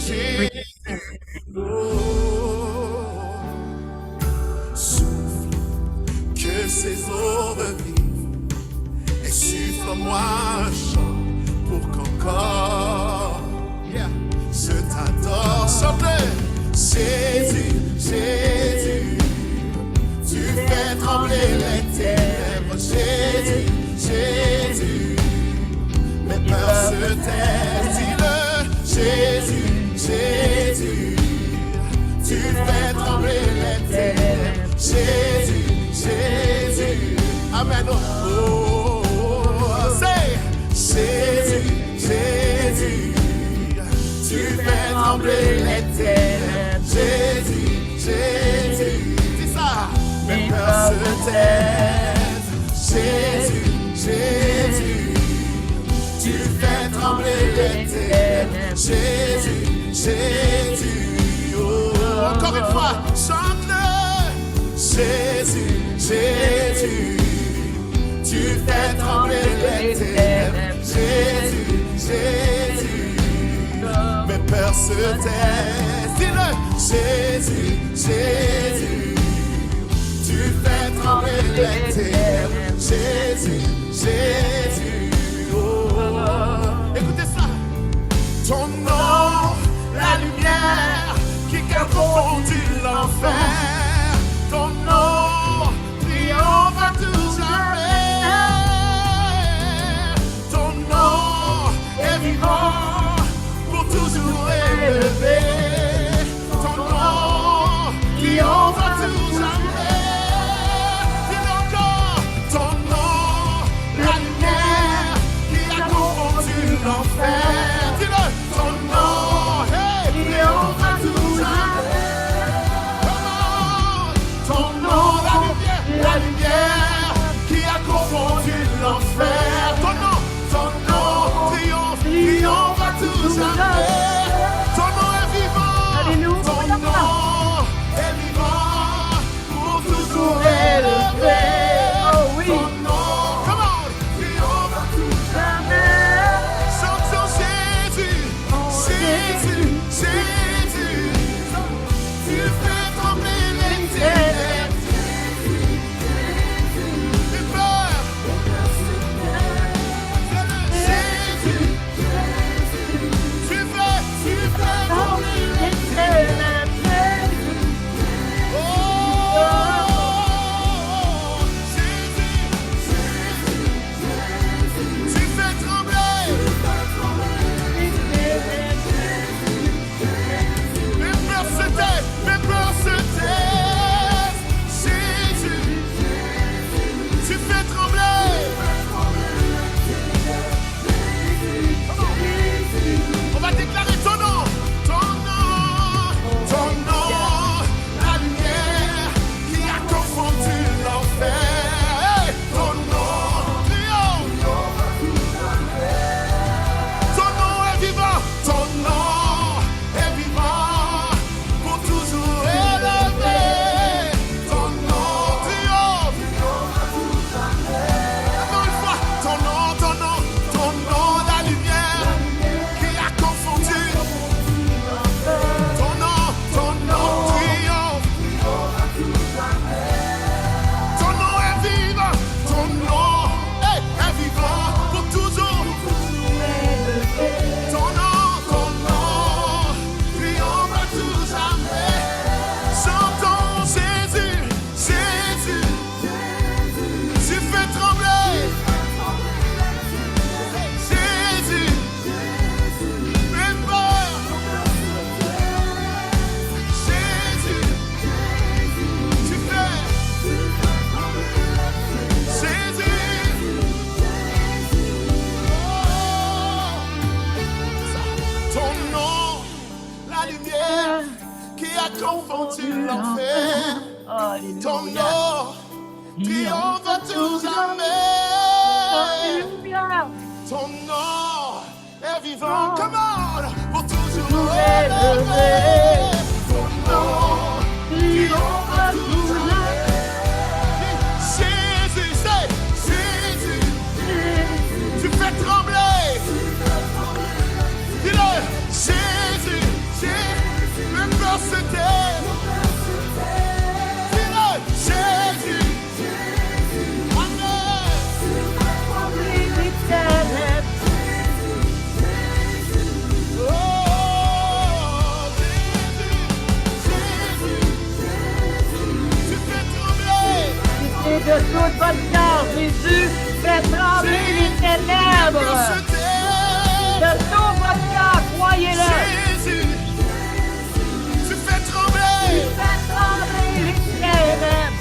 Jésus, oh, souffle, que ces eaux revivent, et souffle en moi un chant pour qu'encore je t'adore. Chantez, Jésus, Jésus, tu fais trembler les ténèbres. Jésus, Jésus, mes peurs se taisent. Dis-le, Jésus, Jésus, tu fais trembler les ténèbres. Jésus, Jésus, amen. Oh, oh, oh. Say, Jésus, Jésus, tu fais trembler les ténèbres. Jésus, Jésus, dis ça, mes peurs se taisent. Jésus, Jésus, tu fais trembler les ténèbres. Jésus, Jésus, oh. Encore une fois, chante-le. Jésus, Jésus, tu fais trembler les ténèbres. Jésus, Jésus, mes peurs se taisent. Dis-le, Jésus, Jésus, tu fais trembler les ténèbres. Jésus, Jésus, oh. Écoutez ça. Ton nom, la lumière qui a confondu l'enfer. Ton nom, triomphe à tout jamais. Ton nom est vivant, pour toujours élevé. Ton nom, triomphe à tout jamais. Dis encore, ton nom, la lumière qui a confondu l'enfer. Dis-le, ton nom, hey, triomphe à tout jamais. Ton nom, la lumière qui a confondu l'enfer. Ton nom, triomphe, triomphe à tout jamais. Ton nom est vivant. Alléluia. Ton nom est vivant pour toujours élevé. Oh oui. Ton nom, come on, triomphe à tout jamais. Chantons Jésus, Jésus, Jésus, tu fais trembler les ténèbres. confondu l'enfer. Ton nom triomphe à tout jamais. Ton nom est vivant, come on, pour toujours élevé. Ton nom triomphe à tout jamais. Jésus, c'est Jésus, tu fais trembler. Dis-le, Jésus, peur se tait. Dis-le, Jésus. Amen. Oh, Jésus, tu fais trembler. Et de toute votre cœur, Jésus fait trembler les ténèbres. De tout votre cœur, croyez-le. Jésus, tu fais trembler. Il fait trembler les ténèbres.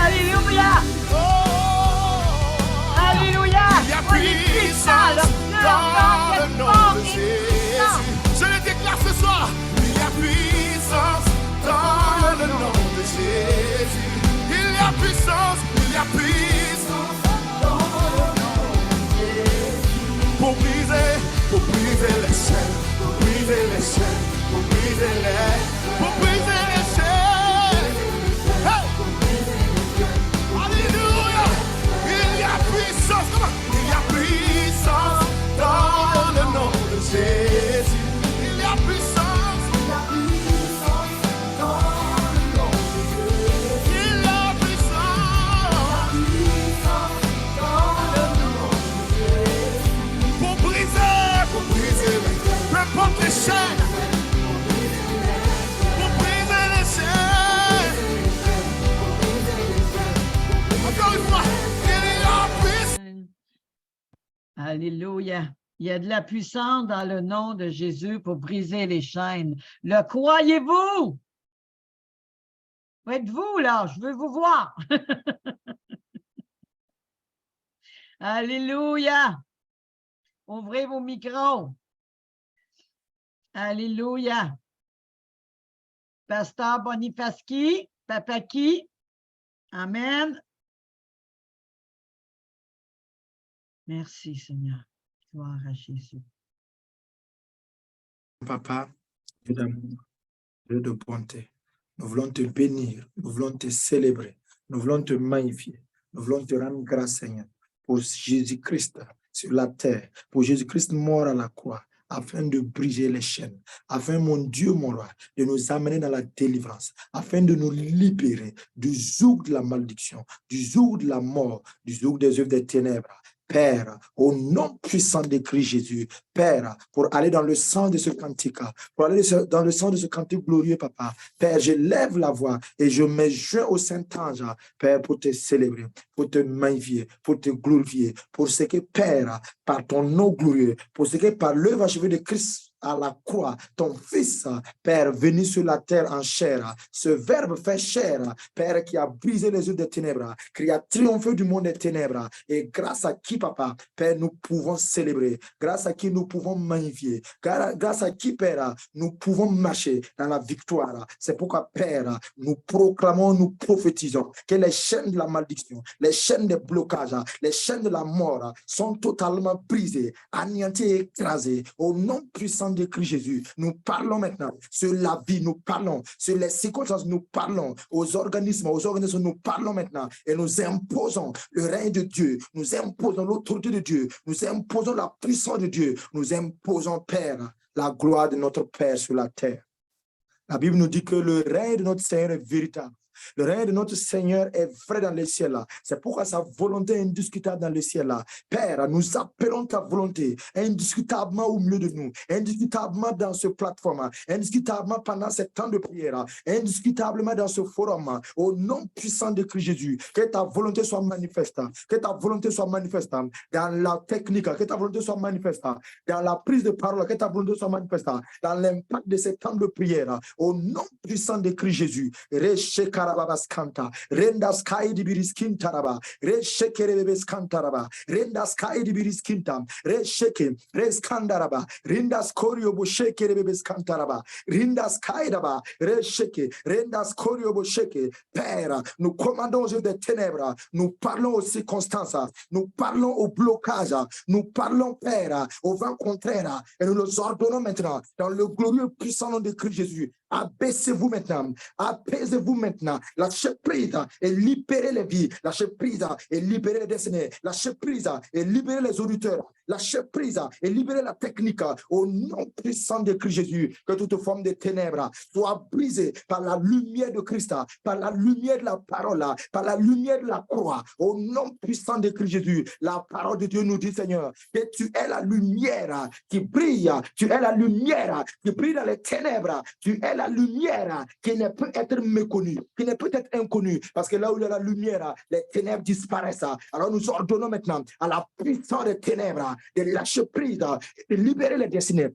Alléluia. Oh, Alléluia. il y a Soyez puissants, le dans cœur le est nom fort de et Jésus. puissant. Je le déclare ce soir. Il y a puissance dans le nom de Jésus. Il y a puissance dans le nom de Jésus. Pour briser les chaînes, pour briser les chaînes, pour briser les chaînes. Hey! Alléluia! Il y a puissance, il y a puissance dans le nom de Jésus. Il y a puissance dans le nom de Jésus. Il y a puissance dans le nom de Jésus. Pour briser, peu importe les chaînes. Pour briser les chaînes. Encore une fois, il y a puissance. Alléluia. Il y a de la puissance dans le nom de Jésus pour briser les chaînes. Le croyez-vous? Êtes-vous là? Je veux vous voir. Alléluia. Ouvrez vos micros. Alléluia. Pasteur Bonifaski, Papaki. Amen. Merci, Seigneur. Gloire à Jésus. Papa, Dieu d'amour, Dieu de bonté, nous voulons te bénir, nous voulons te célébrer, nous voulons te magnifier, nous voulons te rendre grâce, Seigneur, pour Jésus-Christ sur la terre, pour Jésus-Christ mort à la croix, afin de briser les chaînes, afin, mon Dieu, mon roi, de nous amener dans la délivrance, afin de nous libérer du joug de la malédiction, du joug de la mort, du joug des œuvres des ténèbres. Père, au nom puissant de Christ Jésus, Père, pour aller dans le sens de ce cantique, pour aller dans le sens de ce cantique glorieux, Papa, Père, je lève la voix et je me joins au Saint-Ange, Père, pour te célébrer, pour te magnifier, pour te glorifier, pour ce que, Père, par ton nom glorieux, pour ce que par l'œuvre achevée de Christ à la croix, ton Fils, Père, venu sur la terre en chair, ce Verbe fait chair, Père, qui a brisé les œuvres des ténèbres, qui a triomphé du monde des ténèbres, et grâce à qui, Papa, Père, nous pouvons célébrer, grâce à qui nous pouvons magnifier, grâce à qui, Père, nous pouvons marcher dans la victoire. C'est pourquoi, Père, nous proclamons, nous prophétisons que les chaînes de la malédiction, les chaînes de blocage, les chaînes de la mort sont totalement brisées, anéanties et écrasées au nom puissant de Christ Jésus. Nous parlons maintenant sur la vie, nous parlons sur les circonstances, nous parlons aux organismes, nous parlons maintenant et nous imposons le règne de Dieu, nous imposons l'autorité de Dieu, nous imposons la puissance de Dieu, nous imposons, Père, la gloire de notre Père sur la terre. La Bible nous dit que le règne de notre Seigneur est véritable. Le règne de notre Seigneur est vrai dans les ciels là. C'est pourquoi sa volonté est indiscutable dans les ciels là. Père, nous appelons ta volonté indiscutablement au milieu de nous, indiscutablement dans ce plateforme, indiscutablement pendant ces temps de prière, indiscutablement dans ce forum, au nom puissant de Christ Jésus. Que ta volonté soit manifeste, que ta volonté soit manifeste dans la technique, que ta volonté soit manifeste dans la prise de parole, que ta volonté soit manifeste dans l'impact de ces temps de prière, au nom puissant de Christ Jésus. Kanta, Renda Sky di Biriskin Taraba, Resheke Rebes Cantaraba, Renda Sky di Biriskintam, Resheke, Reskandaraba, Rindas Korio Bosheke Rebes Cantaraba, Rindas Kaidaba, Resheke, Rendas Korio Bosheke. Père, nous commandons aux des ténèbres, nous parlons aux circonstances, nous parlons au blocage, nous parlons, Père, au vent contraire, et nous les ordonnons maintenant dans le glorieux puissant nom de Christ Jésus. Abaissez-vous maintenant, apaisez-vous maintenant, lâchez prise et libérez les vies, lâchez prise et libérez les destinées, lâchez prise et libérez les auditeurs, lâchez prise et libérez la technique au nom puissant de Christ Jésus. Que toute forme de ténèbres soit brisée par la lumière de Christ, par la lumière de la parole, par la lumière de la croix. Au nom puissant de Christ Jésus, la parole de Dieu nous dit, Seigneur, que tu es la lumière qui brille, tu es la lumière qui brille dans les ténèbres, tu es la lumière qui ne peut être méconnue, qui ne peut être inconnue, parce que là où il y a la lumière, les ténèbres disparaissent. Alors nous ordonnons maintenant à la puissance des ténèbres de lâcher prise, de libérer les destinées.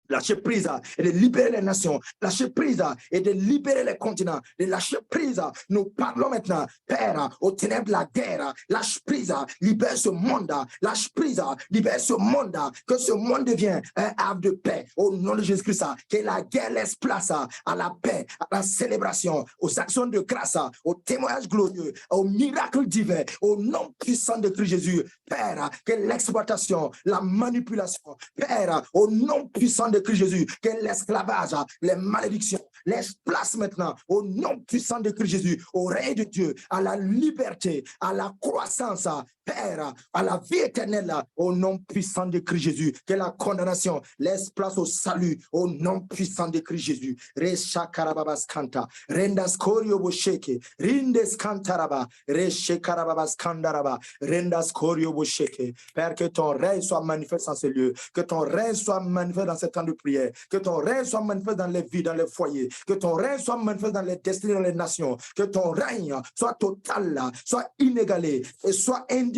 Lâcher prise et de libérer les nations, lâcher prise et de libérer les continents, de lâcher prise. Nous parlons maintenant, Père, aux ténèbres de la guerre, lâche prise, libère ce monde, lâche prise, libère ce monde, que ce monde devienne un havre de paix, au nom de Jésus-Christ, que la guerre laisse place à la paix, à la célébration, aux actions de grâce, aux témoignages glorieux, aux miracles divins, au nom puissant de Christ Jésus, Père, que l'exploitation, la manipulation, Père, au nom puissant de Christ Jésus, que l'esclavage, les malédictions, laisse place maintenant au nom puissant de Christ Jésus, au règne de Dieu, à la liberté, à la croissance, Père, à la vie éternelle, au nom puissant de Christ Jésus, que la condamnation laisse place au salut, au nom puissant de Christ Jésus. Resha karababas kanta, rendas korio bosheke, rindes kantaraba, reshe karababas kandaraba, rendas korio bosheke. Père, que ton règne soit manifeste en ce lieu, que ton règne soit manifeste dans ce temps de prière, que ton règne soit manifeste dans les vies, dans les foyers, que ton règne soit manifeste dans les destinées, dans les nations, que ton règne soit total, soit inégalé et soit indivisible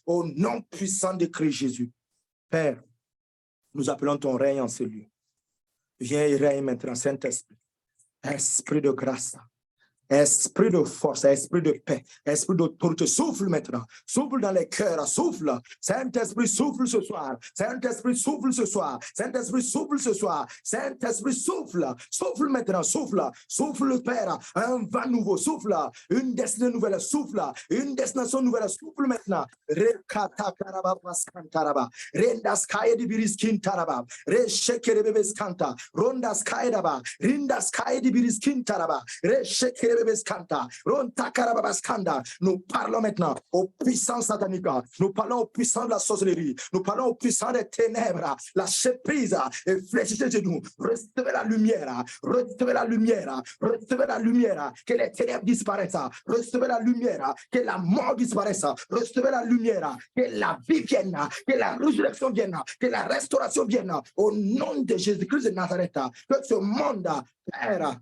au nom puissant de Christ Jésus. Père, nous appelons ton règne en ce lieu. Viens et règne maintenant, Saint-Esprit, Esprit de grâce, Esprit de force, esprit de paix, esprit d'autorité, souffle maintenant, souffle dans les cœurs, souffle. Saint-Esprit, souffle ce soir. Saint-Esprit, souffle ce soir. Saint-Esprit, souffle ce soir. Saint-Esprit, souffle. Souffle maintenant, souffle. Souffle, Père, un vent nouveau, souffle. Une destinée nouvelle, souffle. Une destination nouvelle, souffle maintenant. Rekata karaba paskantaraba. Rendas kaya di biriskin taraba. Reshekere bebes kanta. Rondas kaya daba. Rindas kaya di biriskin taraba. Reshekere nous parlons maintenant aux puissances sataniques, nous parlons aux puissances de la sorcellerie, nous parlons aux puissances des ténèbres, la prise et fléchissez de nous, recevez la lumière, recevez la lumière, recevez la lumière, que les ténèbres disparaissent, recevez la lumière, que la mort disparaisse, recevez la lumière, que la vie vienne, que la résurrection vienne, que la restauration vienne, au nom de Jésus-Christ de Nazareth, que ce monde, Père,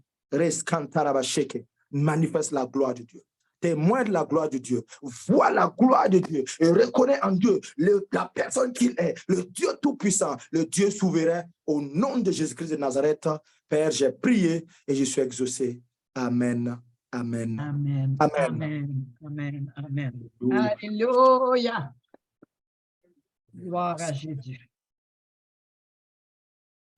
manifeste la gloire de Dieu. Témoin de la gloire de Dieu. Vois la gloire de Dieu et reconnais en Dieu la personne qu'il est, le Dieu tout-puissant, le Dieu souverain. Au nom de Jésus-Christ de Nazareth, Père, j'ai prié et je suis exaucé. Amen. Amen. Amen. Amen. Amen. Amen. Amen. Alléluia. Gloire à Jésus.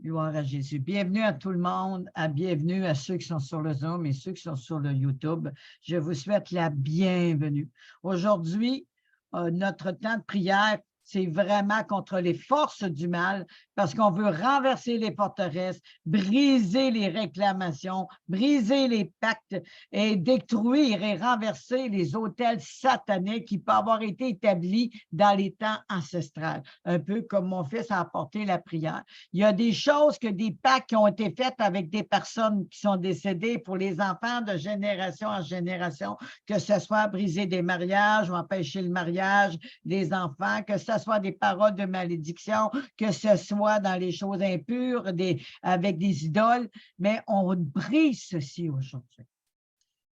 Gloire à Jésus. Bienvenue à tout le monde, bienvenue à ceux qui sont sur le Zoom et ceux qui sont sur le YouTube. Je vous souhaite la bienvenue. Aujourd'hui, notre temps de prière, c'est vraiment contre les forces du mal parce qu'on veut renverser les forteresses, briser les réclamations, briser les pactes et détruire et renverser les autels sataniques qui peuvent avoir été établis dans les temps ancestraux. Un peu comme mon fils a apporté la prière. Il y a des choses des pactes qui ont été faits avec des personnes qui sont décédées pour les enfants de génération en génération, que ce soit briser des mariages ou empêcher le mariage des enfants, que ce soit des paroles de malédiction, que ce soit dans les choses impures, avec des idoles, mais on brise ceci aujourd'hui.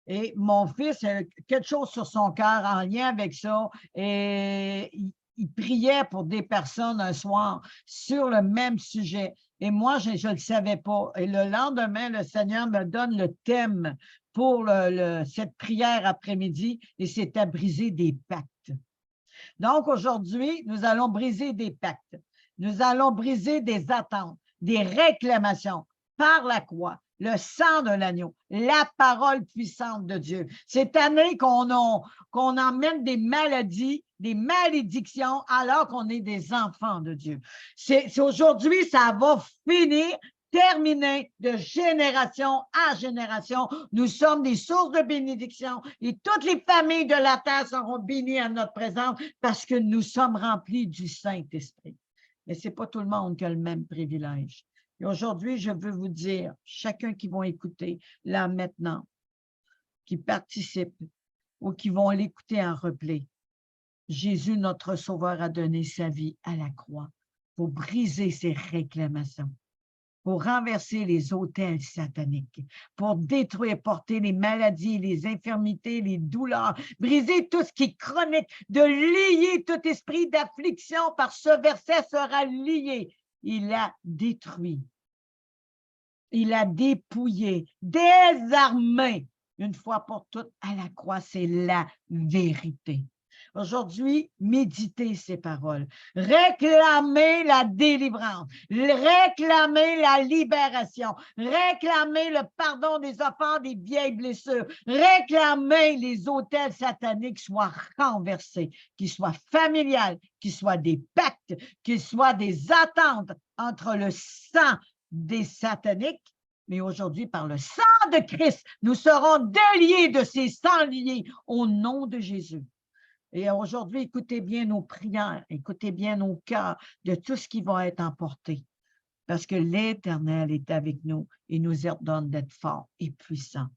Et mon fils a quelque chose sur son cœur en lien avec ça, et il priait pour des personnes un soir sur le même sujet. Et moi, je ne le savais pas. Et le lendemain, le Seigneur me donne le thème pour cette prière après-midi, et c'était briser des pactes. Donc, aujourd'hui, nous allons briser des pactes. Nous allons briser des attentes, des réclamations par la croix, le sang de l'agneau, la parole puissante de Dieu. Cette année qu'on emmène des maladies, des malédictions, alors qu'on est des enfants de Dieu. C'est aujourd'hui, ça va finir terminé de génération en génération. Nous sommes des sources de bénédiction et toutes les familles de la terre seront bénies à notre présence parce que nous sommes remplis du Saint-Esprit. Mais ce n'est pas tout le monde qui a le même privilège. Et aujourd'hui, je veux vous dire, chacun qui va écouter là maintenant, qui participe ou qui vont l'écouter en replay, Jésus, notre Sauveur, a donné sa vie à la croix pour briser ses réclamations, pour renverser les autels sataniques, pour détruire, porter les maladies, les infirmités, les douleurs, briser tout ce qui est chronique, de lier tout esprit d'affliction par ce verset sera lié. Il a détruit, il a dépouillé, désarmé, une fois pour toutes à la croix, c'est la vérité. Aujourd'hui, méditez ces paroles. Réclamez la délivrance. Réclamez la libération. Réclamez le pardon des offenses, des vieilles blessures. Réclamez les autels sataniques soient renversés, qu'ils soient familiales, qu'ils soient des pactes, qu'ils soient des attentes entre le sang des sataniques. Mais aujourd'hui, par le sang de Christ, nous serons déliés de ces sangs liés au nom de Jésus. Et aujourd'hui, écoutez bien nos prières, écoutez bien nos cœurs de tout ce qui va être emporté. Parce que l'Éternel est avec nous et nous ordonne d'être forts et puissants.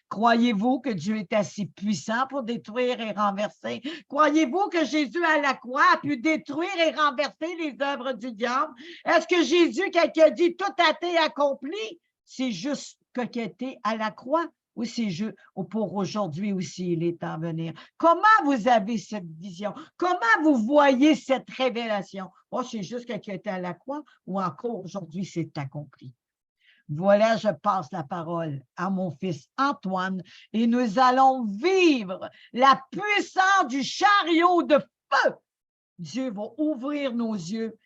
Croyez-vous que Dieu est assez puissant pour détruire et renverser? Croyez-vous que Jésus à la croix a pu détruire et renverser les œuvres du diable? Est-ce que Jésus, qui a dit tout a été accompli, c'est juste ce qui a été à la croix? Ou c'est juste pour aujourd'hui aussi, il est à venir. Comment vous avez cette vision? Comment vous voyez cette révélation? Oh, c'est juste ce qui a été à la croix ou encore aujourd'hui, c'est accompli. Voilà, je passe la parole à mon fils Antoine et nous allons vivre la puissance du chariot de feu. Dieu va ouvrir nos yeux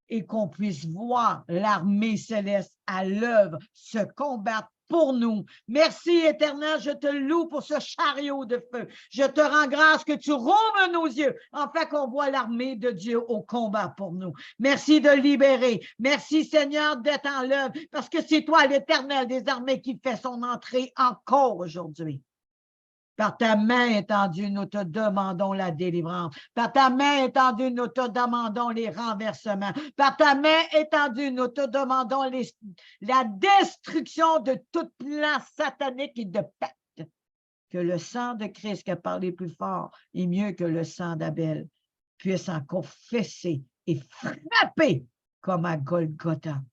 et qu'on puisse voir l'armée céleste à l'œuvre se combattre pour nous. Merci, Éternel, je te loue pour ce chariot de feu. Je te rends grâce que tu rouvres nos yeux, afin qu'on voit l'armée de Dieu au combat pour nous. Merci de libérer. Merci, Seigneur, d'être en l'œuvre, parce que c'est toi, l'Éternel des armées, qui fait son entrée encore aujourd'hui. Par ta main étendue, nous te demandons la délivrance. Par ta main étendue, nous te demandons les renversements. Par ta main étendue, nous te demandons la destruction de tout plan satanique et de pacte. Que le sang de Christ qui a parlé plus fort et mieux que le sang d'Abel puisse encore fesser et frapper comme à Golgotha.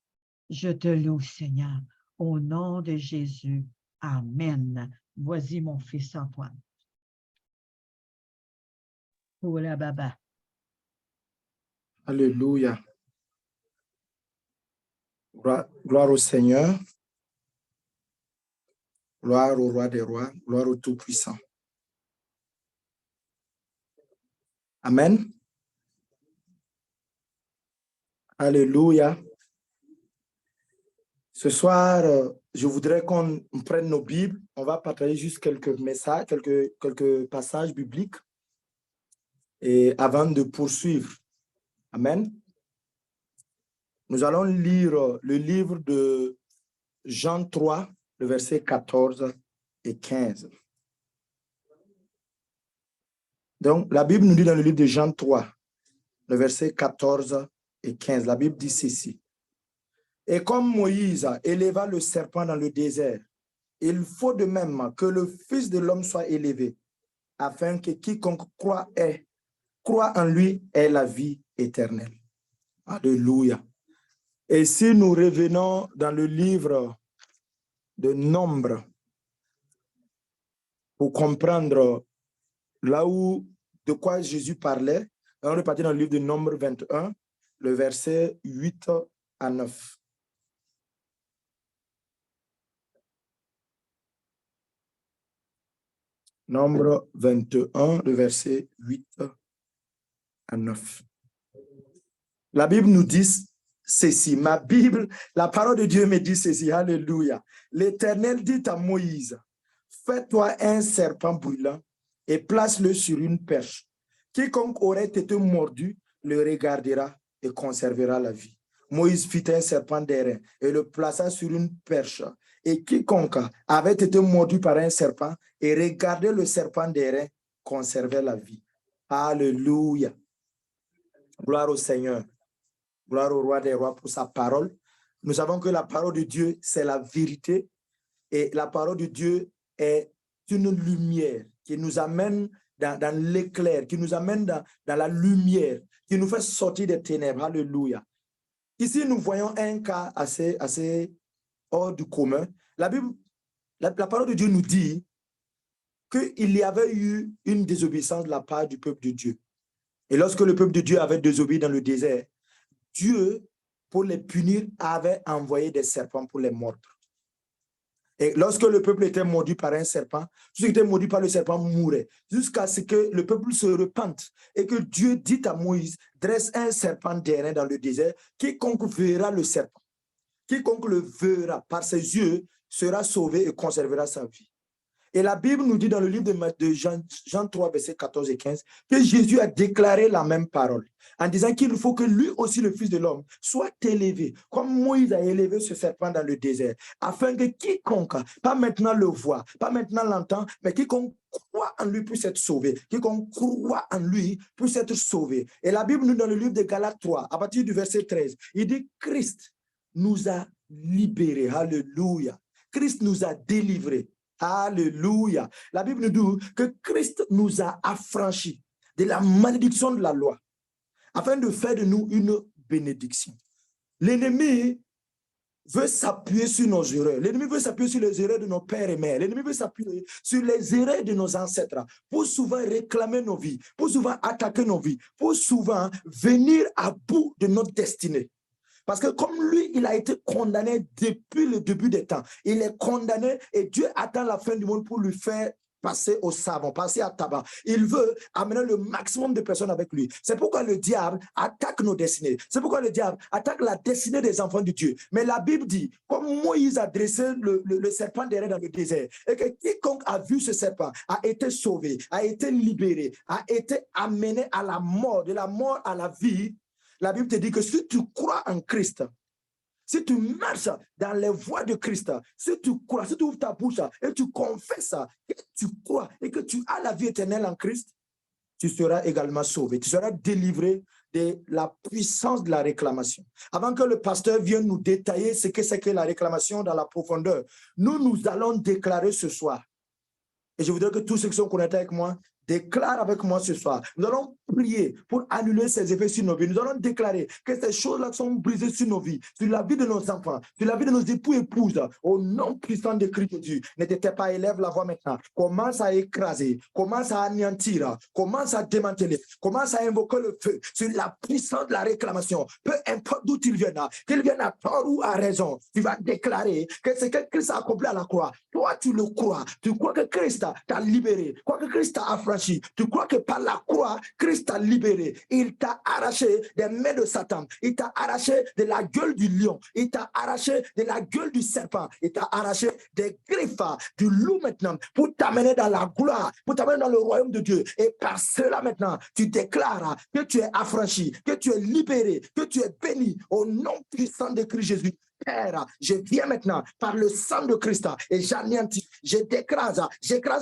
Je te loue, Seigneur, au nom de Jésus. Amen. Voici mon fils Antoine. Oula baba. Alléluia. Gloire au Seigneur. Gloire au roi des rois. Gloire au Tout-Puissant. Amen. Alléluia. Ce soir, je voudrais qu'on prenne nos Bibles. On va partager juste quelques messages, quelques passages bibliques et avant de poursuivre. Amen. Nous allons lire le livre de Jean 3, le verset 14 et 15. Donc, la Bible nous dit dans le livre de Jean 3, le verset 14 et 15, la Bible dit ceci. Et comme Moïse éleva le serpent dans le désert, il faut de même que le Fils de l'homme soit élevé, afin que quiconque croit en lui ait la vie éternelle. Alléluia. Et si nous revenons dans le livre de Nombres, pour comprendre là où, de quoi Jésus parlait, on est parti dans le livre de Nombres 21, le verset 8 à 9. Nombre 21, le verset 8 à 9. La Bible nous dit ceci. Ma Bible, la parole de Dieu me dit ceci. Alléluia. L'Éternel dit à Moïse, fais-toi un serpent brûlant et place-le sur une perche. Quiconque aurait été mordu le regardera et conservera la vie. Moïse fit un serpent d'airain et le plaça sur une perche. Et quiconque avait été mordu par un serpent et regardait le serpent d'airain conservait la vie. Alléluia. Gloire au Seigneur. Gloire au roi des rois pour sa parole. Nous savons que la parole de Dieu, c'est la vérité. Et la parole de Dieu est une lumière qui nous amène dans l'éclair, qui nous amène dans la lumière, qui nous fait sortir des ténèbres. Alléluia. Ici, nous voyons un cas assez hors du commun. La Bible, la parole de Dieu nous dit qu'il y avait eu une désobéissance de la part du peuple de Dieu. Et lorsque le peuple de Dieu avait désobéi dans le désert, Dieu, pour les punir, avait envoyé des serpents pour les mordre. Et lorsque le peuple était mordu par un serpent, ceux qui étaient mordus par le serpent mouraient, jusqu'à ce que le peuple se repente et que Dieu dit à Moïse, dresse un serpent d'airain dans le désert, quiconque verra le serpent, quiconque le verra par ses yeux sera sauvé et conservera sa vie. Et la Bible nous dit dans le livre de Jean 3, versets 14 et 15, que Jésus a déclaré la même parole, en disant qu'il faut que lui aussi, le Fils de l'homme, soit élevé, comme Moïse a élevé ce serpent dans le désert, afin que quiconque, pas maintenant le voit, pas maintenant l'entend, mais quiconque croit en lui puisse être sauvé. Quiconque croit en lui puisse être sauvé. Et la Bible nous dit dans le livre de Galates 3, à partir du verset 13, il dit Christ nous a libérés. Alléluia. Christ nous a délivrés. Alléluia. La Bible nous dit que Christ nous a affranchis de la malédiction de la loi afin de faire de nous une bénédiction. L'ennemi veut s'appuyer sur nos erreurs. L'ennemi veut s'appuyer sur les erreurs de nos pères et mères. L'ennemi veut s'appuyer sur les erreurs de nos ancêtres pour souvent réclamer nos vies, pour souvent attaquer nos vies, pour souvent venir à bout de notre destinée. Parce que comme lui, il a été condamné depuis le début des temps. Il est condamné et Dieu attend la fin du monde pour lui faire passer au savon, passer à tabac. Il veut amener le maximum de personnes avec lui. C'est pourquoi le diable attaque nos destinées. C'est pourquoi le diable attaque la destinée des enfants de Dieu. Mais la Bible dit, comme Moïse a dressé le serpent d'airain dans le désert, et que quiconque a vu ce serpent a été sauvé, a été libéré, a été amené à la mort, de la mort à la vie. La Bible te dit que si tu crois en Christ, si tu marches dans les voies de Christ, si tu crois, si tu ouvres ta bouche et tu confesses que tu crois et que tu as la vie éternelle en Christ, tu seras également sauvé. Tu seras délivré de la puissance de la réclamation. Avant que le pasteur vienne nous détailler ce que c'est que la réclamation dans la profondeur, nous allons déclarer ce soir. Et je voudrais que tous ceux qui sont connectés avec moi déclarent avec moi ce soir. Nous allons prier pour annuler ces effets sur nos vies. Nous allons déclarer que ces choses-là sont brisées sur nos vies, sur la vie de nos enfants, sur la vie de nos époux et épouses. Au nom puissant de Christ Jésus, ne t'étais pas, élève la voix maintenant. Commence à écraser, commence à anéantir, commence à démanteler, commence à invoquer le feu sur la puissance de la réclamation. Peu importe d'où il vienne à tort ou à raison, tu vas déclarer que c'est que Christ a accompli à la croix. Toi, tu le crois. Tu crois que Christ t'a libéré, crois que Christ t'a affranchi. Tu crois que par la croix, Christ t'a libéré. Il t'a arraché des mains de Satan. Il t'a arraché de la gueule du lion. Il t'a arraché de la gueule du serpent. Il t'a arraché des griffes du loup maintenant pour t'amener dans la gloire, pour t'amener dans le royaume de Dieu. Et par cela maintenant, tu déclares que tu es affranchi, que tu es libéré, que tu es béni au nom puissant de Christ Jésus. Père, je viens maintenant par le sang de Christ et j'anéantis, j'écrase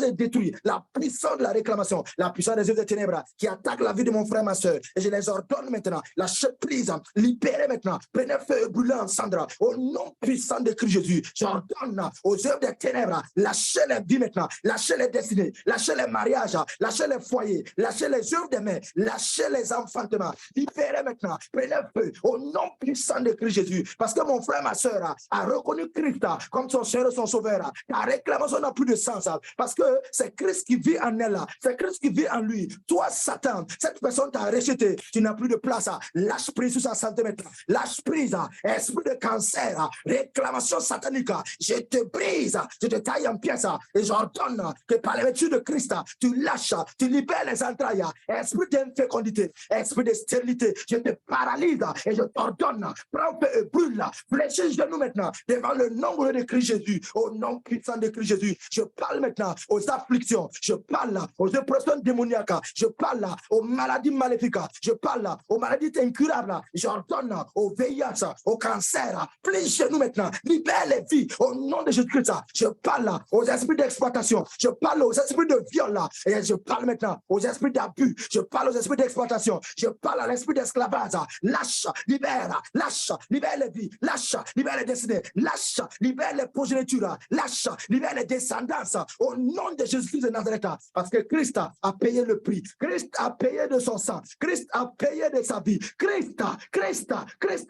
et détruis la puissance de la réclamation, la puissance des œuvres des ténèbres qui attaquent la vie de mon frère, ma soeur. Et je les ordonne maintenant, lâchez prise, libérez maintenant, prenez feu et brûlez en cendres. Au nom puissant de Christ Jésus, j'ordonne aux œuvres des ténèbres, lâchez les vies maintenant, lâchez les destinées, lâchez les mariages, lâchez les foyers, lâchez les œuvres des mains, lâchez les enfantements, libérez maintenant, prenez feu au nom puissant de Christ Jésus. Parce que mon frère, ma soeur a reconnu Christ comme son Seigneur et son Sauveur. Ta réclamation n'a plus de sens parce que c'est Christ qui vit en elle, c'est Christ qui vit en lui. Toi, Satan, cette personne t'a rejeté, tu n'as plus de place. Lâche prise sur sa santé maintenant. Lâche prise, esprit de cancer, réclamation satanique. Je te brise, je te taille en pièces et j'ordonne que par les vertus de Christ, tu lâches, tu libères les entrailles. Esprit d'infécondité, esprit de stérilité, je te paralyse et je t'ordonne, prends feu et brûle, flèche fléchir genoux maintenant devant le nombre de Christ Jésus, au nom puissant de Christ Jésus. Je parle maintenant aux afflictions, je parle aux oppressions démoniaques, je parle aux maladies maléfiques, je parle aux maladies incurables, j'ordonne au VIH, au cancer, plie genoux maintenant, libère les vies au nom de Jésus-Christ. Je parle aux esprits d'exploitation, je parle aux esprits de viol, et je parle maintenant aux esprits d'abus, je parle aux esprits d'exploitation, je parle à l'esprit d'esclavage. Lâche, libère les vies, lâche, libère les destinées, lâche, libère les progénitures, lâche, libère les descendances au nom de Jésus-Christ de Nazareth. Parce que Christ a payé le prix, Christ a payé de son sang, Christ a payé de sa vie, Christ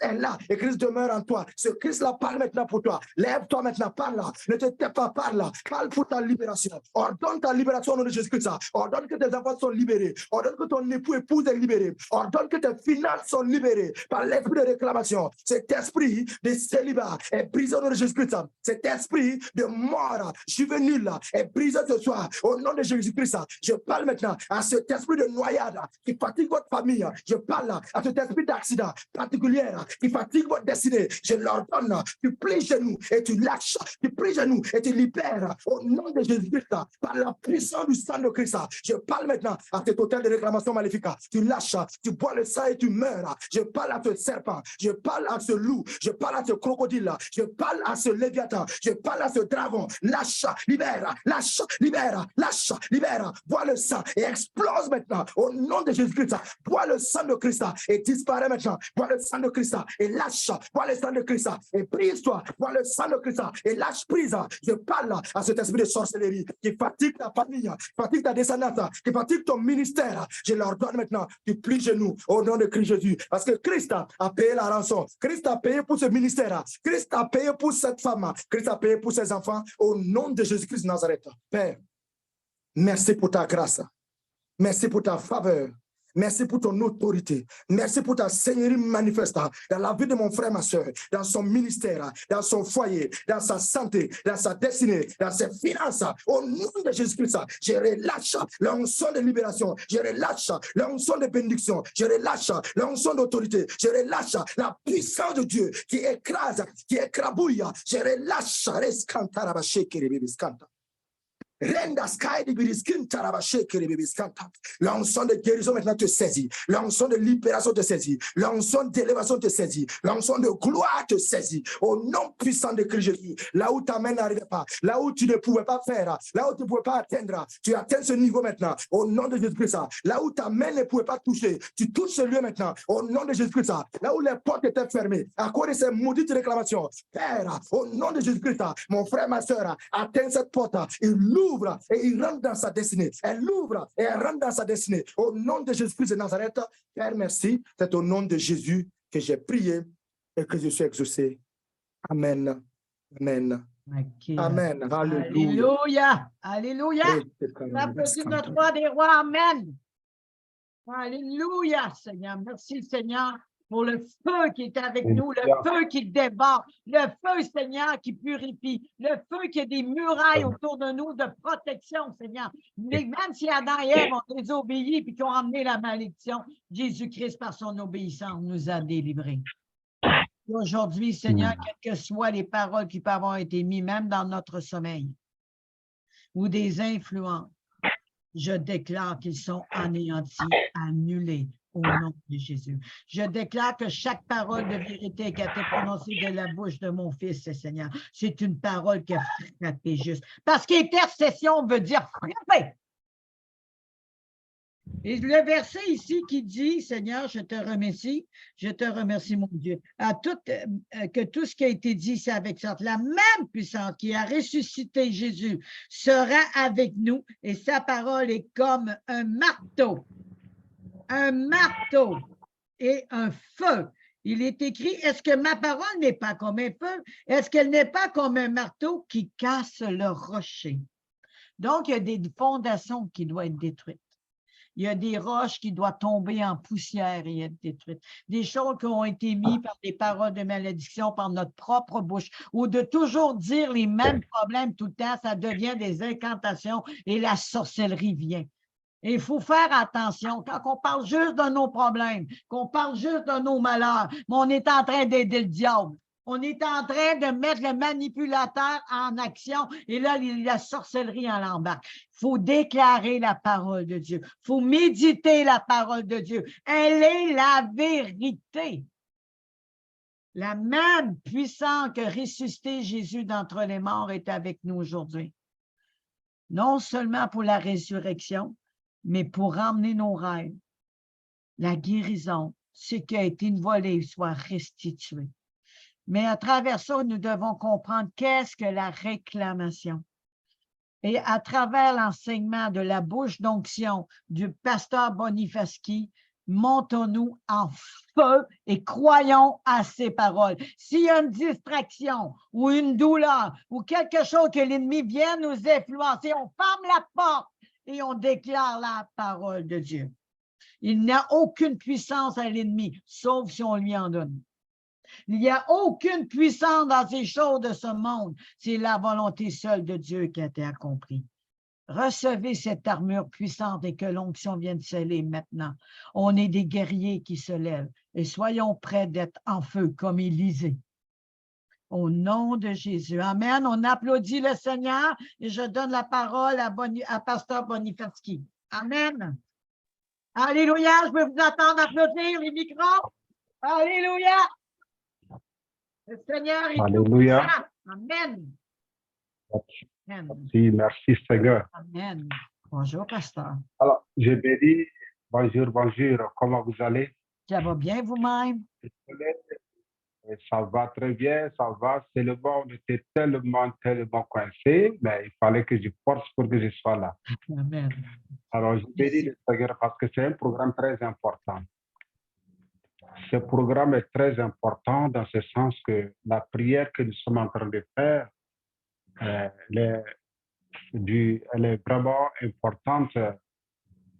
est là et Christ demeure en toi. Ce Christ-là parle maintenant pour toi. Lève-toi maintenant, parle, ne te tais pas, parle pour ta libération. Ordonne ta libération au nom de Jésus-Christ. Ordonne que tes enfants sont libérés, ordonne que ton épouse est libéré, ordonne que tes finances sont libérées par l'esprit de réclamation. Cet esprit de célibat est brisé au nom de Jésus-Christ. Cet esprit de mort juvénile est brisé ce soir au nom de Jésus-Christ. Je parle maintenant à cet esprit de noyade qui fatigue votre famille. Je parle à cet esprit d'accident particulier qui fatigue votre destinée. Je l'ordonne, tu plies genoux et tu lâches, tu plies genoux et tu libères au nom de Jésus-Christ par la puissance du sang de Christ. Je parle maintenant à cet hôtel de réclamation maléfique. Tu lâches, tu bois le sang et tu meurs. Je parle à ce serpent, je parle à ce loup, je parle à ce crocodile, je parle à ce léviathan, je parle à ce dragon. Lâche, libère, lâche, libère, lâche, libère. Bois le sang et explose maintenant au nom de Jésus-Christ. Bois le sang de Christ et disparaît maintenant. Bois le sang de Christ et lâche. Bois le sang de Christ et brise-toi. Bois le sang de Christ et lâche prise. Je parle à cet esprit de sorcellerie qui fatigue ta famille, qui fatigue ta descendance, qui fatigue ton ministère. Je leur donne maintenant, tu plies genoux au nom de Christ Jésus. Parce que Christ a payé la rançon. Christ a payé pour ce ministère. Christ a payé pour cette femme. Christ a payé pour ses enfants. Au nom de Jésus-Christ de Nazareth. Père, merci pour ta grâce. Merci pour ta faveur. Merci pour ton autorité. Merci pour ta seigneurie manifeste dans la vie de mon frère, ma soeur, dans son ministère, dans son foyer, dans sa santé, dans sa destinée, dans ses finances. Au nom de Jésus-Christ, je relâche l'onction de libération. Je relâche l'onction de bénédiction. Je relâche l'onction d'autorité. Je relâche la puissance de Dieu qui écrase, qui écrabouille. Je relâche. L'onction de guérison maintenant te saisit, l'onction de libération te saisit, l'onction d'élévation te saisit, l'onction de gloire te saisit, au nom puissant de Christ Jésus. Là où ta main n'arrivait pas, là où tu ne pouvais pas faire, là où tu ne pouvais pas atteindre, tu atteins ce niveau maintenant, au nom de Jésus-Christ. Là où ta main ne pouvait pas toucher, tu touches ce lieu maintenant, au nom de Jésus-Christ. Là où les portes étaient fermées, à cause de ces maudites réclamations, Père, au nom de Jésus-Christ, mon frère, ma soeur, atteint cette porte, il l'ouvre et il rentre dans sa destinée. Elle l'ouvre et elle rentre dans sa destinée. Au nom de Jésus-Christ de Nazareth, Père, merci. C'est au nom de Jésus que j'ai prié et que je suis exaucé. Amen. Amen. Okay. Amen. Alléluia. Alléluia. Alléluia. Applaudis notre roi des rois. Amen. Alléluia, Seigneur. Merci, Seigneur, pour le feu qui est avec nous, le feu qui dévore, le feu, Seigneur, qui purifie, le feu qui a des murailles autour de nous de protection, Seigneur. Mais même si Adam et Ève ont désobéi et qui ont emmené la malédiction, Jésus-Christ, par son obéissance, nous a délivrés. Aujourd'hui, Seigneur, quelles que soient les paroles qui peuvent avoir été mises, même dans notre sommeil, ou des influences, je déclare qu'ils sont anéantis, annulés, au nom de Jésus. Je déclare que chaque parole de vérité qui a été prononcée de la bouche de mon fils, Seigneur, c'est une parole qui a frappé juste. Parce qu'intercession veut dire frapper. Et le verset ici qui dit, Seigneur, je te remercie, mon Dieu, que tout ce qui a été dit, c'est avec ça. La même puissance qui a ressuscité Jésus sera avec nous et sa parole est comme un marteau et un feu. Il est écrit, est-ce que ma parole n'est pas comme un feu? Est-ce qu'elle n'est pas comme un marteau qui casse le rocher? Donc, il y a des fondations qui doivent être détruites. Il y a des roches qui doivent tomber en poussière et être détruites. Des choses qui ont été mises par des paroles de malédiction, par notre propre bouche, ou de toujours dire les mêmes problèmes tout le temps, ça devient des incantations et la sorcellerie vient. Et il faut faire attention quand on parle juste de nos problèmes, qu'on parle juste de nos malheurs, mais on est en train d'aider le diable. On est en train de mettre le manipulateur en action et là, la sorcellerie en l'embarque. Il faut déclarer la parole de Dieu. Il faut méditer la parole de Dieu. Elle est la vérité. La même puissance que ressuscité Jésus d'entre les morts est avec nous aujourd'hui. Non seulement pour la résurrection, mais pour ramener nos rêves, la guérison, ce qui a été volé soit restitué. Mais à travers ça, nous devons comprendre qu'est-ce que la réclamation. Et à travers l'enseignement de la bouche d'onction du pasteur Bonifaski, montons-nous en feu et croyons à ses paroles. S'il y a une distraction ou une douleur ou quelque chose que l'ennemi vient nous influencer, on ferme la porte et on déclare la parole de Dieu. Il n'y a aucune puissance à l'ennemi, sauf si on lui en donne. Il n'y a aucune puissance dans ces choses de ce monde. C'est la volonté seule de Dieu qui a été accomplie. Recevez cette armure puissante et que l'onction vienne sceller maintenant. On est des guerriers qui se lèvent et soyons prêts d'être en feu comme Élisée. Au nom de Jésus. Amen. On applaudit le Seigneur et je donne la parole à Pasteur Bonifaski. Amen. Alléluia. Je peux vous attendre applaudir les micros. Alléluia. Le Seigneur est Alléluia. tout-puissant. Amen. Amen. Merci Seigneur. Amen. Bonjour, pasteur. Alors, je me dis, bonjour, comment vous allez? Ça va bien vous-même? Ça va très bien, ça va. Seulement, on était tellement coincés, mais il fallait que je force pour que je sois là. Amen. Alors, je bénis le Seigneur parce que c'est un programme très important. Ce programme est très important dans ce sens que la prière que nous sommes en train de faire, elle est vraiment importante.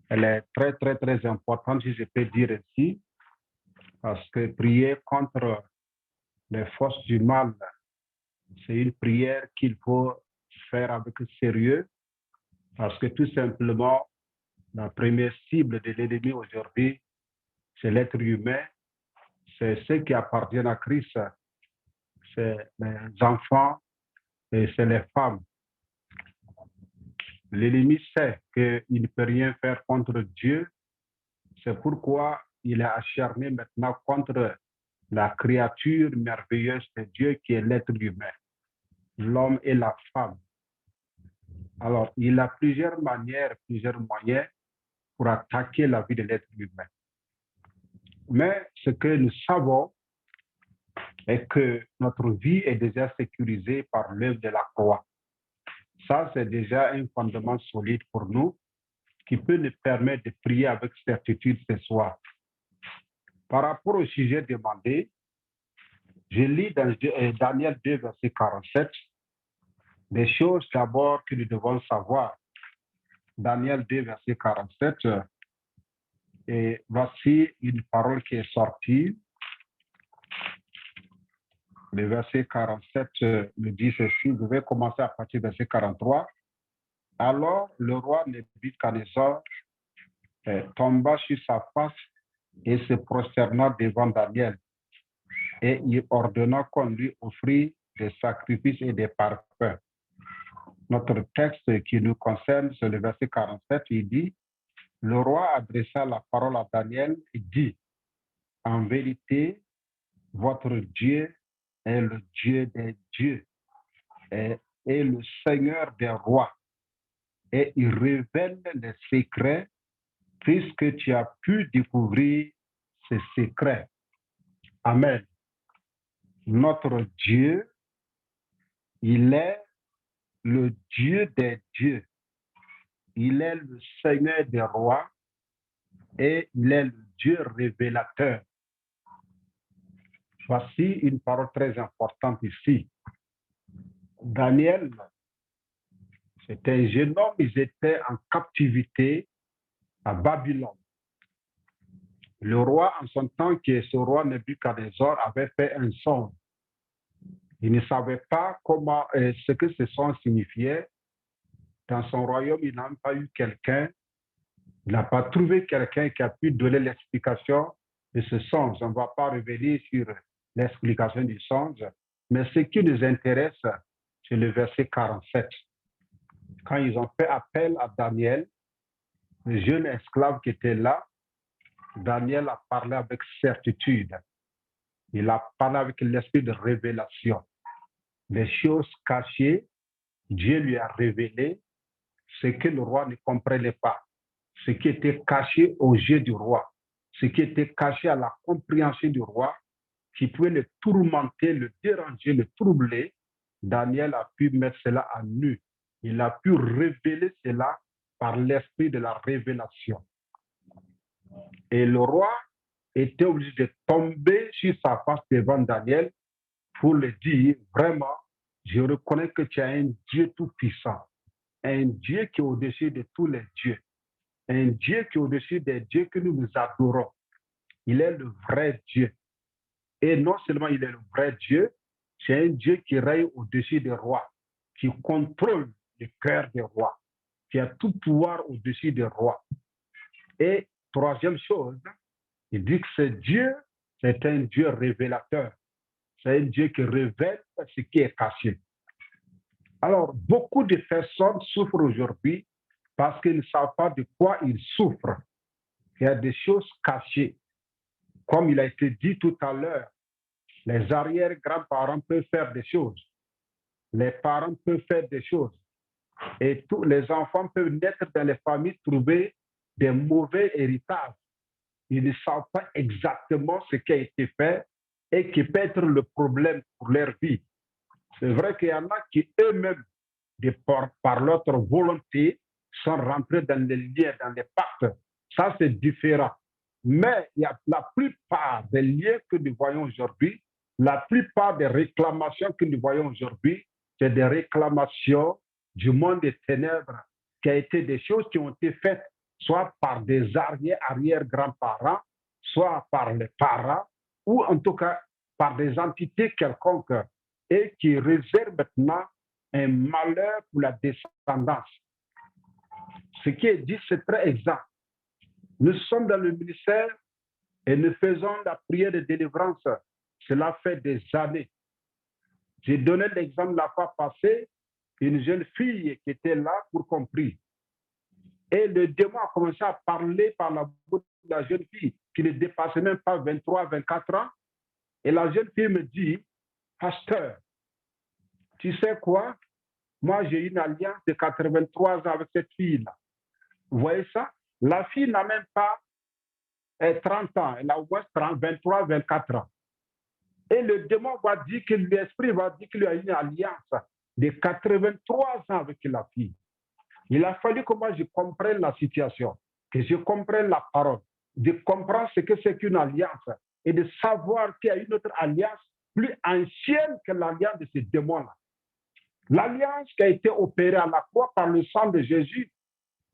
Elle est très, très, très importante, si je peux dire ainsi, parce que prier contre les forces du mal, c'est une prière qu'il faut faire avec sérieux, parce que tout simplement, la première cible de l'ennemi aujourd'hui, c'est l'être humain, c'est ceux qui appartiennent à Christ, c'est les enfants et c'est les femmes. L'ennemi sait qu'il ne peut rien faire contre Dieu, c'est pourquoi il est acharné maintenant contre la créature merveilleuse de Dieu qui est l'être humain, l'homme et la femme. Alors, il a plusieurs manières, plusieurs moyens pour attaquer la vie de l'être humain. Mais ce que nous savons est que notre vie est déjà sécurisée par l'œuvre de la croix. Ça, c'est déjà un fondement solide pour nous qui peut nous permettre de prier avec certitude ce soir. Par rapport au sujet demandé, je lis dans Daniel 2, verset 47, des choses d'abord que nous devons savoir. Daniel 2, verset 47, et voici une parole qui est sortie. Le verset 47 me dit ceci, je vais commencer à partir du verset 43. Alors le roi Nebuchadnezzar tomba sur sa face et se prosterna devant Daniel. Et il ordonna qu'on lui offrit des sacrifices et des parfums. Notre texte qui nous concerne, c'est le verset 47, il dit, le roi adressa la parole à Daniel et dit, en vérité, votre Dieu est le Dieu des dieux et le Seigneur des rois. Et il révèle les secrets puisque tu as pu découvrir ces secrets. Amen. Notre Dieu, il est le Dieu des dieux. Il est le Seigneur des rois et il est le Dieu révélateur. Voici une parole très importante ici. Daniel, c'était un jeune homme, ils étaient en captivité à Babylone. Le roi, en son temps, qui est ce roi Nebuchadnezzar, avait fait un songe. Il ne savait pas comment, ce que ce songe signifiait. Dans son royaume, il n'a pas eu quelqu'un, il n'a pas trouvé quelqu'un qui a pu donner l'explication de ce songe. On ne va pas revenir sur l'explication du songe. Mais ce qui nous intéresse, c'est le verset 47. Quand ils ont fait appel à Daniel, le jeune esclave qui était là, Daniel a parlé avec certitude. Il a parlé avec l'esprit de révélation. Les choses cachées, Dieu lui a révélé ce que le roi ne comprenait pas, ce qui était caché aux yeux du roi, ce qui était caché à la compréhension du roi, qui pouvait le tourmenter, le déranger, le troubler. Daniel a pu mettre cela à nu. Il a pu révéler cela par l'esprit de la révélation. Et le roi était obligé de tomber sur sa face devant Daniel pour le dire, vraiment, je reconnais que tu es un Dieu tout-puissant, un Dieu qui est au-dessus de tous les dieux, un Dieu qui est au-dessus des dieux que nous adorons. Il est le vrai Dieu. Et non seulement il est le vrai Dieu, c'est un Dieu qui règne au-dessus des rois, qui contrôle le cœur des rois, qui a tout pouvoir au-dessus des rois. Et troisième chose, il dit que ce Dieu, c'est un Dieu révélateur. C'est un Dieu qui révèle ce qui est caché. Alors, beaucoup de personnes souffrent aujourd'hui parce qu'ils ne savent pas de quoi ils souffrent. Il y a des choses cachées. Comme il a été dit tout à l'heure, les arrière-grands-parents peuvent faire des choses. Les parents peuvent faire des choses. Et tous les enfants peuvent naître dans les familles, trouver des mauvais héritages. Ils ne savent pas exactement ce qui a été fait et qui peut être le problème pour leur vie. C'est vrai qu'il y en a qui eux-mêmes, par leur volonté, sont rentrés dans les liens, dans les pactes. Ça, c'est différent. Mais il y a la plupart des liens que nous voyons aujourd'hui, la plupart des réclamations que nous voyons aujourd'hui, c'est des réclamations du monde des ténèbres, qui a été des choses qui ont été faites soit par des arrière-grands-parents, soit par les parents, ou en tout cas par des entités quelconques, et qui réservent maintenant un malheur pour la descendance. Ce qui est dit, c'est très exact. Nous sommes dans le ministère et nous faisons la prière de délivrance. Cela fait des années. J'ai donné l'exemple la fois passée, une jeune fille qui était là pour qu'on prie. Et le démon a commencé à parler par la bouche de la jeune fille, qui ne dépassait même pas 23, 24 ans. Et la jeune fille me dit, pasteur, tu sais quoi? Moi, j'ai une alliance de 83 ans avec cette fille-là. Vous voyez ça? La fille n'a même pas 30 ans, elle a au moins 23, 24 ans. Et le démon va dire que l'esprit va dire qu'il y a une alliance de 83 ans avec la fille. Il a fallu que moi je comprenne la situation, que je comprenne la parole, de comprendre ce que c'est qu'une alliance et de savoir qu'il y a une autre alliance plus ancienne que l'alliance de ce démon-là. L'alliance qui a été opérée à la croix par le sang de Jésus,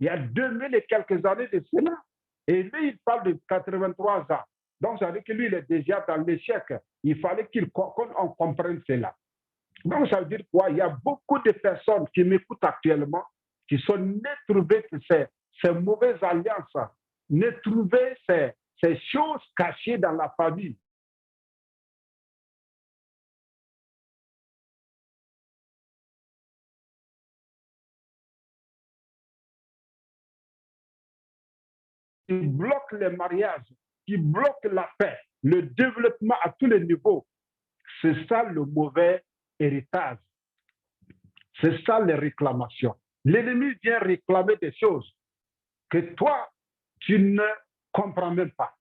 il y a 2000 et quelques années de cela. Et lui, il parle de 83 ans. Donc, ça veut dire que lui, il est déjà dans l'échec. Il fallait qu'on comprenne cela. Donc, ça veut dire quoi? Il y a beaucoup de personnes qui m'écoutent actuellement, qui sont nées trouver ces mauvaises alliances, nées trouver ces choses cachées dans la famille. Qui bloquent les mariages, qui bloquent la paix, le développement à tous les niveaux. C'est ça le mauvais héritage. C'est ça les réclamations. L'ennemi vient réclamer des choses que toi, tu ne comprends même pas.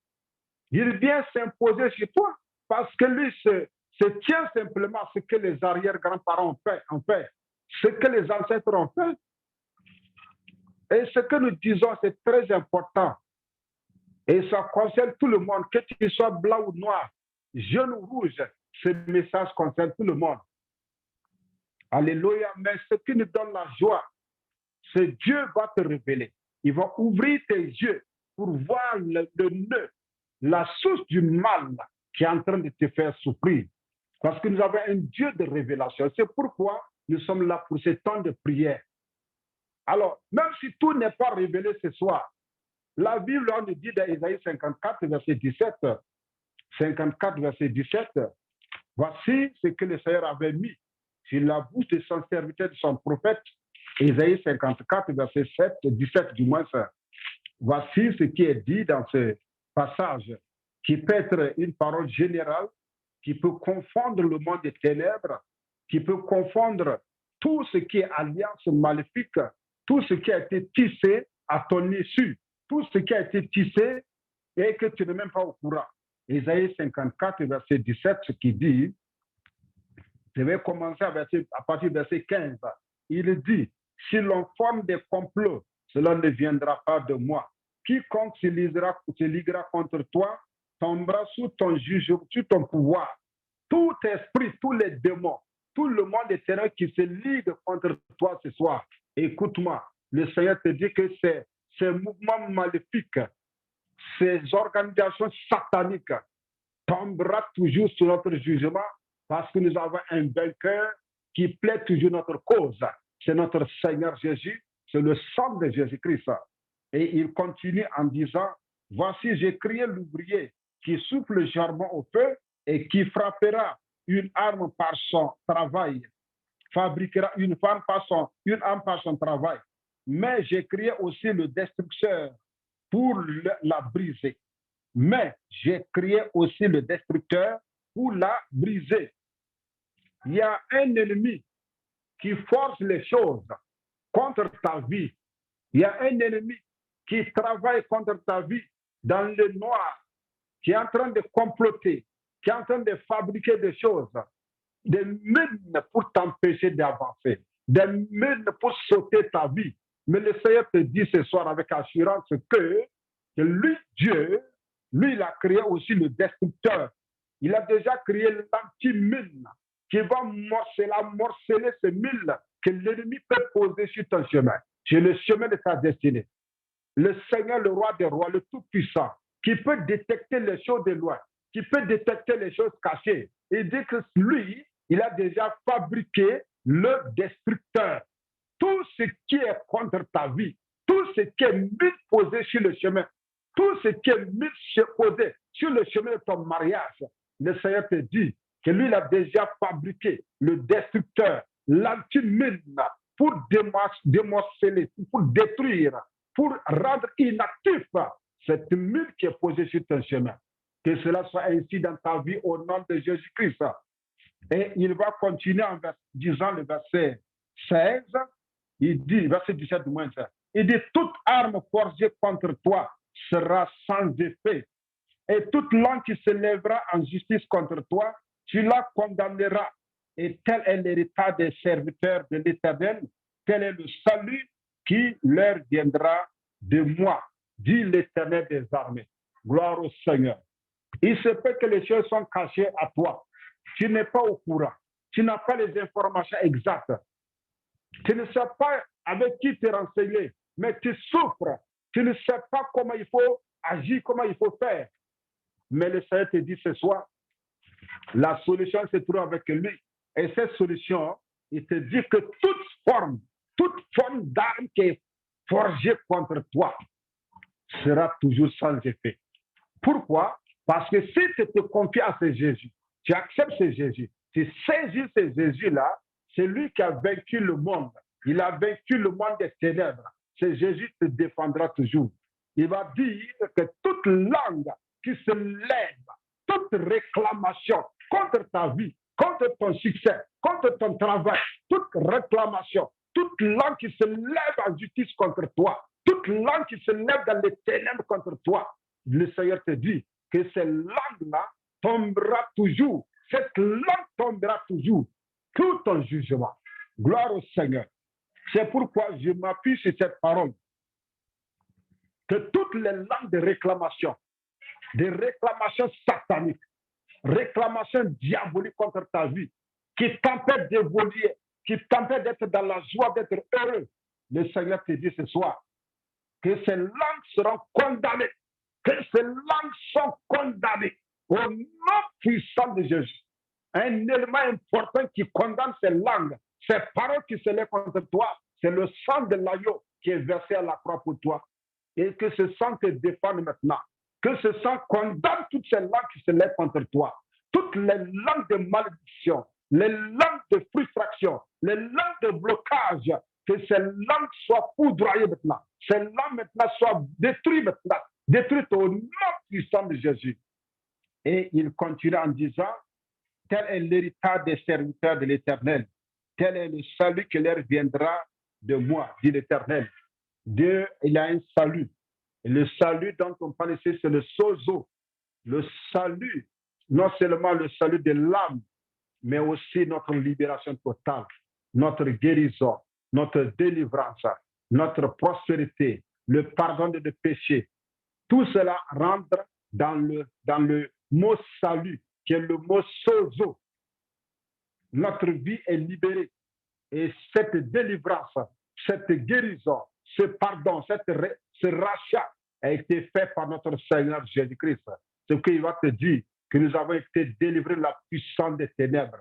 Il vient s'imposer sur toi parce que lui se tient simplement à ce que les arrière-grands-parents ont fait, ce que les ancêtres ont fait. Et ce que nous disons, c'est très important. Et ça concerne tout le monde, que tu sois blanc ou noir, jaune ou rouge, ce message concerne tout le monde. Alléluia. Mais ce qui nous donne la joie, c'est Dieu va te révéler. Il va ouvrir tes yeux pour voir le nœud, la source du mal qui est en train de te faire souffrir. Parce que nous avons un Dieu de révélation. C'est pourquoi nous sommes là pour ce temps de prière. Alors, même si tout n'est pas révélé ce soir, la Bible nous dit dans Isaïe 54, verset 17, Voici ce que le Seigneur avait mis sur la bouche de son serviteur, de son prophète, Ésaïe 54, verset 7, 17 du moins. Voici ce qui est dit dans ce passage, qui peut être une parole générale, qui peut confondre le monde des ténèbres, qui peut confondre tout ce qui est alliance maléfique, tout ce qui a été tissé à ton issue, tout ce qui a été tissé et que tu n'es même pas au courant. Ésaïe 54, verset 17, ce qui dit, je vais commencer à partir du verset 15. Il dit, si l'on forme des complots, cela ne viendra pas de moi. Quiconque se liguera contre toi tombera sous ton jugement, sous ton pouvoir. Tout esprit, tous les démons, tout le monde éternel qui se ligue contre toi ce soir, écoute-moi, le Seigneur te dit que ces mouvements maléfiques, ces organisations sataniques tomberont toujours sur notre jugement parce que nous avons un vainqueur qui plaît toujours notre cause. C'est notre Seigneur Jésus, c'est le sang de Jésus-Christ. Et il continue en disant, voici, j'ai créé l'ouvrier qui souffle le charbon au feu et qui frappera une arme par son travail, fabriquera une arme par son travail. Mais j'ai créé aussi le destructeur pour la briser. Mais j'ai créé aussi le destructeur pour la briser. Il y a un ennemi qui force les choses contre ta vie. Il y a un ennemi qui travaille contre ta vie dans le noir, qui est en train de comploter, qui est en train de fabriquer des choses, des mines pour t'empêcher d'avancer, des mines pour sauter ta vie. Mais le Seigneur te dit ce soir avec assurance que lui, Dieu, lui, il a créé aussi le destructeur. Il a déjà créé l'anti-mine qui va morceler ces mines que l'ennemi peut poser sur ton chemin. C'est le chemin de ta destinée. Le Seigneur, le roi des rois, le Tout-Puissant, qui peut détecter les choses de loin, qui peut détecter les choses cachées. Il dit que lui, il a déjà fabriqué le destructeur. Tout ce qui est contre ta vie, tout ce qui est mis posé sur le chemin, tout ce qui est mis posé sur le chemin de ton mariage, le Seigneur te dit que lui, il a déjà fabriqué le destructeur, l'anti-mine pour démoceler, pour détruire, pour rendre inactif cette mine qui est posée sur ton chemin. Que cela soit ainsi dans ta vie au nom de Jésus-Christ. Et il va continuer en disant le verset 16, il dit, verset 17 du moins, il dit, toute arme forgée contre toi sera sans effet. Et toute langue qui se lèvera en justice contre toi, tu la condamneras. Et tel est l'héritage des serviteurs de l'Éternel, tel est le salut qui leur viendra de moi, dit l'Éternel des armées. Gloire au Seigneur. Il se peut que les choses sont cachées à toi. Tu n'es pas au courant. Tu n'as pas les informations exactes. Tu ne sais pas avec qui te renseigner, mais tu souffres. Tu ne sais pas comment il faut agir, comment il faut faire. Mais le Seigneur te dit ce soir, la solution se trouve avec lui. Et cette solution, il te dit que toute forme d'arme qui est forgée contre toi sera toujours sans effet. Pourquoi? Parce que si tu te confies à ce Jésus, tu acceptes ce Jésus, tu saisis ce Jésus-là, c'est lui qui a vaincu le monde. Il a vaincu le monde des ténèbres. Ce Jésus te défendra toujours. Il va dire que toute langue qui se lève, toute réclamation contre ta vie, contre ton succès, contre ton travail, toute réclamation, toute langue qui se lève en justice contre toi, toute langue qui se lève dans les ténèbres contre toi, le Seigneur te dit que cette langue-là tombera toujours. Cette langue tombera toujours. Tout ton jugement. Gloire au Seigneur. C'est pourquoi je m'appuie sur cette parole. Que toutes les langues de réclamation, des réclamations sataniques, réclamations diaboliques contre ta vie, qui t'empêchent d'évoluer, qui t'empêchent d'être dans la joie, d'être heureux, le Seigneur te dit ce soir que ces langues seront condamnées, que ces langues sont condamnées au nom puissant de Jésus. Un élément important qui condamne ces langues, ces paroles qui se lèvent contre toi, c'est le sang de l'agneau qui est versé à la croix pour toi. Et que ce sang te défende maintenant. Que ce sang condamne toutes ces langues qui se lèvent contre toi. toutes les langues de malédiction, les langues de frustration, les langues de blocage, que ces langues soient foudroyées maintenant. Ces langues maintenant soient détruites maintenant, détruites au nom puissant de Jésus. Et il continue en disant, tel est l'héritage des serviteurs de l'Éternel, tel est le salut qui leur viendra de moi, dit l'Éternel. Dieu, il a un salut. Et le salut dont on parle ici, c'est le sozo. Le salut, non seulement le salut de l'âme, mais aussi notre libération totale, notre guérison, notre délivrance, notre prospérité, le pardon de péchés. Tout cela rentre dans le mot salut, qui est le mot sozo. Notre vie est libérée. Et cette délivrance, cette guérison, ce pardon, ce rachat a été fait par notre Seigneur Jésus-Christ. Ce qu'il va te dire, que nous avons été délivrés de la puissance des ténèbres.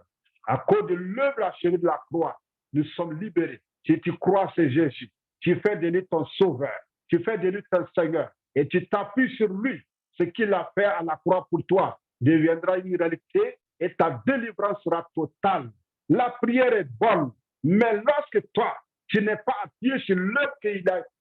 À cause de l'œuvre achevée de la croix, nous sommes libérés. Si tu crois c'est Jésus, tu fais de lui ton sauveur, tu fais de lui ton Seigneur, et tu t'appuies sur lui, ce qu'il a fait à la croix pour toi deviendra une réalité et ta délivrance sera totale. La prière est bonne, mais lorsque toi, tu n'es pas appuyé sur l'œuvre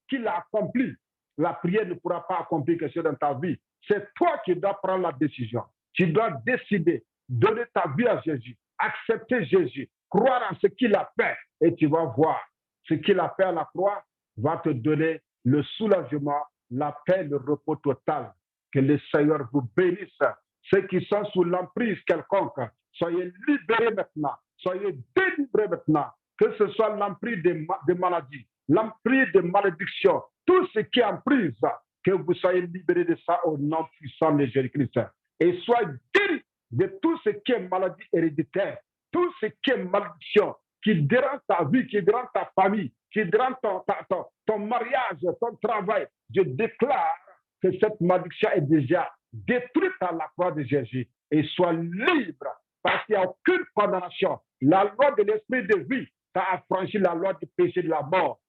qu'il a accomplie, la prière ne pourra pas accomplir quelque chose dans ta vie. C'est toi qui dois prendre la décision. Tu dois décider, donner ta vie à Jésus, accepter Jésus, croire en ce qu'il a fait et tu vas voir. Ce qu'il a fait à la croix va te donner le soulagement, la paix, le repos total. Que le Seigneur vous bénisse. Ceux qui sont sous l'emprise quelconque, soyez libérés maintenant, soyez délivrés maintenant. Que ce soit l'emprise des maladies, l'emprise des malédictions, tout ce qui est en prise, que vous soyez libérés de ça au nom puissant de Jésus-Christ. Et soyez guéris de tout ce qui est maladie héréditaire, tout ce qui est malédiction, qui dérange ta vie, qui dérange ta famille, qui dérange ton mariage, ton travail. Je déclare que cette malédiction est déjà détruite à la croix de Jésus et sois libre parce qu'il n'y a aucune condamnation. La loi de l'esprit de vie t'a affranchi la loi du péché de la mort.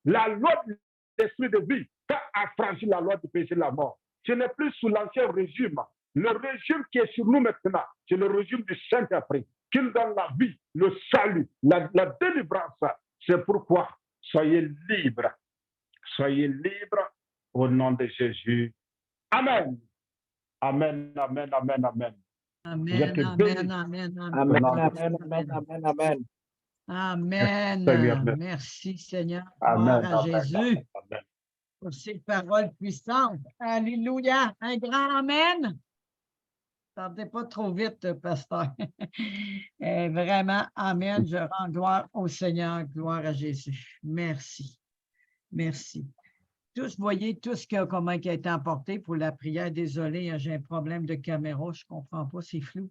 La loi de l'esprit de vie t'a affranchi la loi du péché de la mort. Tu n'es plus sous l'ancien régime. Le régime qui est sur nous maintenant, c'est le régime du Saint-Esprit qui nous donne la vie, le salut, la délivrance. C'est pourquoi soyez libres. Soyez libres au nom de Jésus. Amen. Amen, amen, amen, amen. Amen, amen, amen, Amen, amen, amen, amen, amen. amen. Seigneur. Merci Seigneur. Amen, Gloire à amen, Jésus amen. pour ces paroles puissantes. Alléluia. Un grand amen. Partez pas trop vite, pasteur. Vraiment, amen. Je rends gloire au Seigneur, gloire à Jésus. Merci. Merci. Tous, voyez tout ce qui a été emporté pour la prière. Désolé, hein, j'ai un problème de caméra, je ne comprends pas, c'est flou.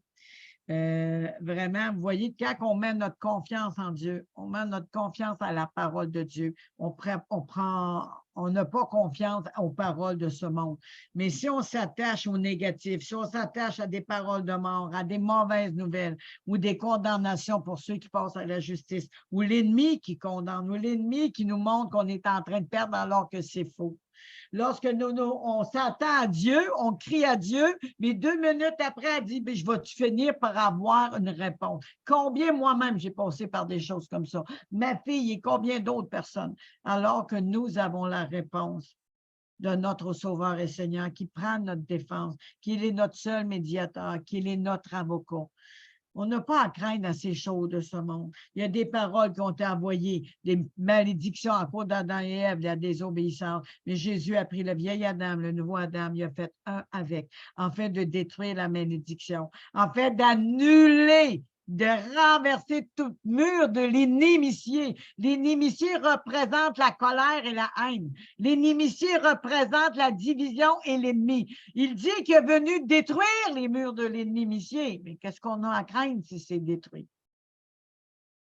Vraiment, vous voyez, quand on met notre confiance en Dieu, on met notre confiance à la parole de Dieu, on n'a pas confiance aux paroles de ce monde. Mais si on s'attache au négatif, si on s'attache à des paroles de mort, à des mauvaises nouvelles ou des condamnations pour ceux qui passent à la justice, ou l'ennemi qui condamne, ou l'ennemi qui nous montre qu'on est en train de perdre alors que c'est faux. Lorsque on s'attend à Dieu, on crie à Dieu, mais 2 minutes après, elle dit, je vais finir par avoir une réponse. Combien moi-même j'ai passé par des choses comme ça? Ma fille et combien d'autres personnes? Alors que nous avons la réponse de notre Sauveur et Seigneur qui prend notre défense, qu'il est notre seul médiateur, qu'il est notre avocat. On n'a pas à craindre à ces choses de ce monde. Il y a des paroles qui ont été envoyées, des malédictions à cause d'Adam et Ève, la désobéissance. Mais Jésus a pris le vieil Adam, le nouveau Adam, il a fait un avec, en fait de détruire la malédiction, en fait d'annuler, de renverser tout mur de l'inimitié. L'inimitié représente la colère et la haine. L'inimitié représente la division et l'ennemi. Il dit qu'il est venu détruire les murs de l'inimitié. Mais qu'est-ce qu'on a à craindre si c'est détruit?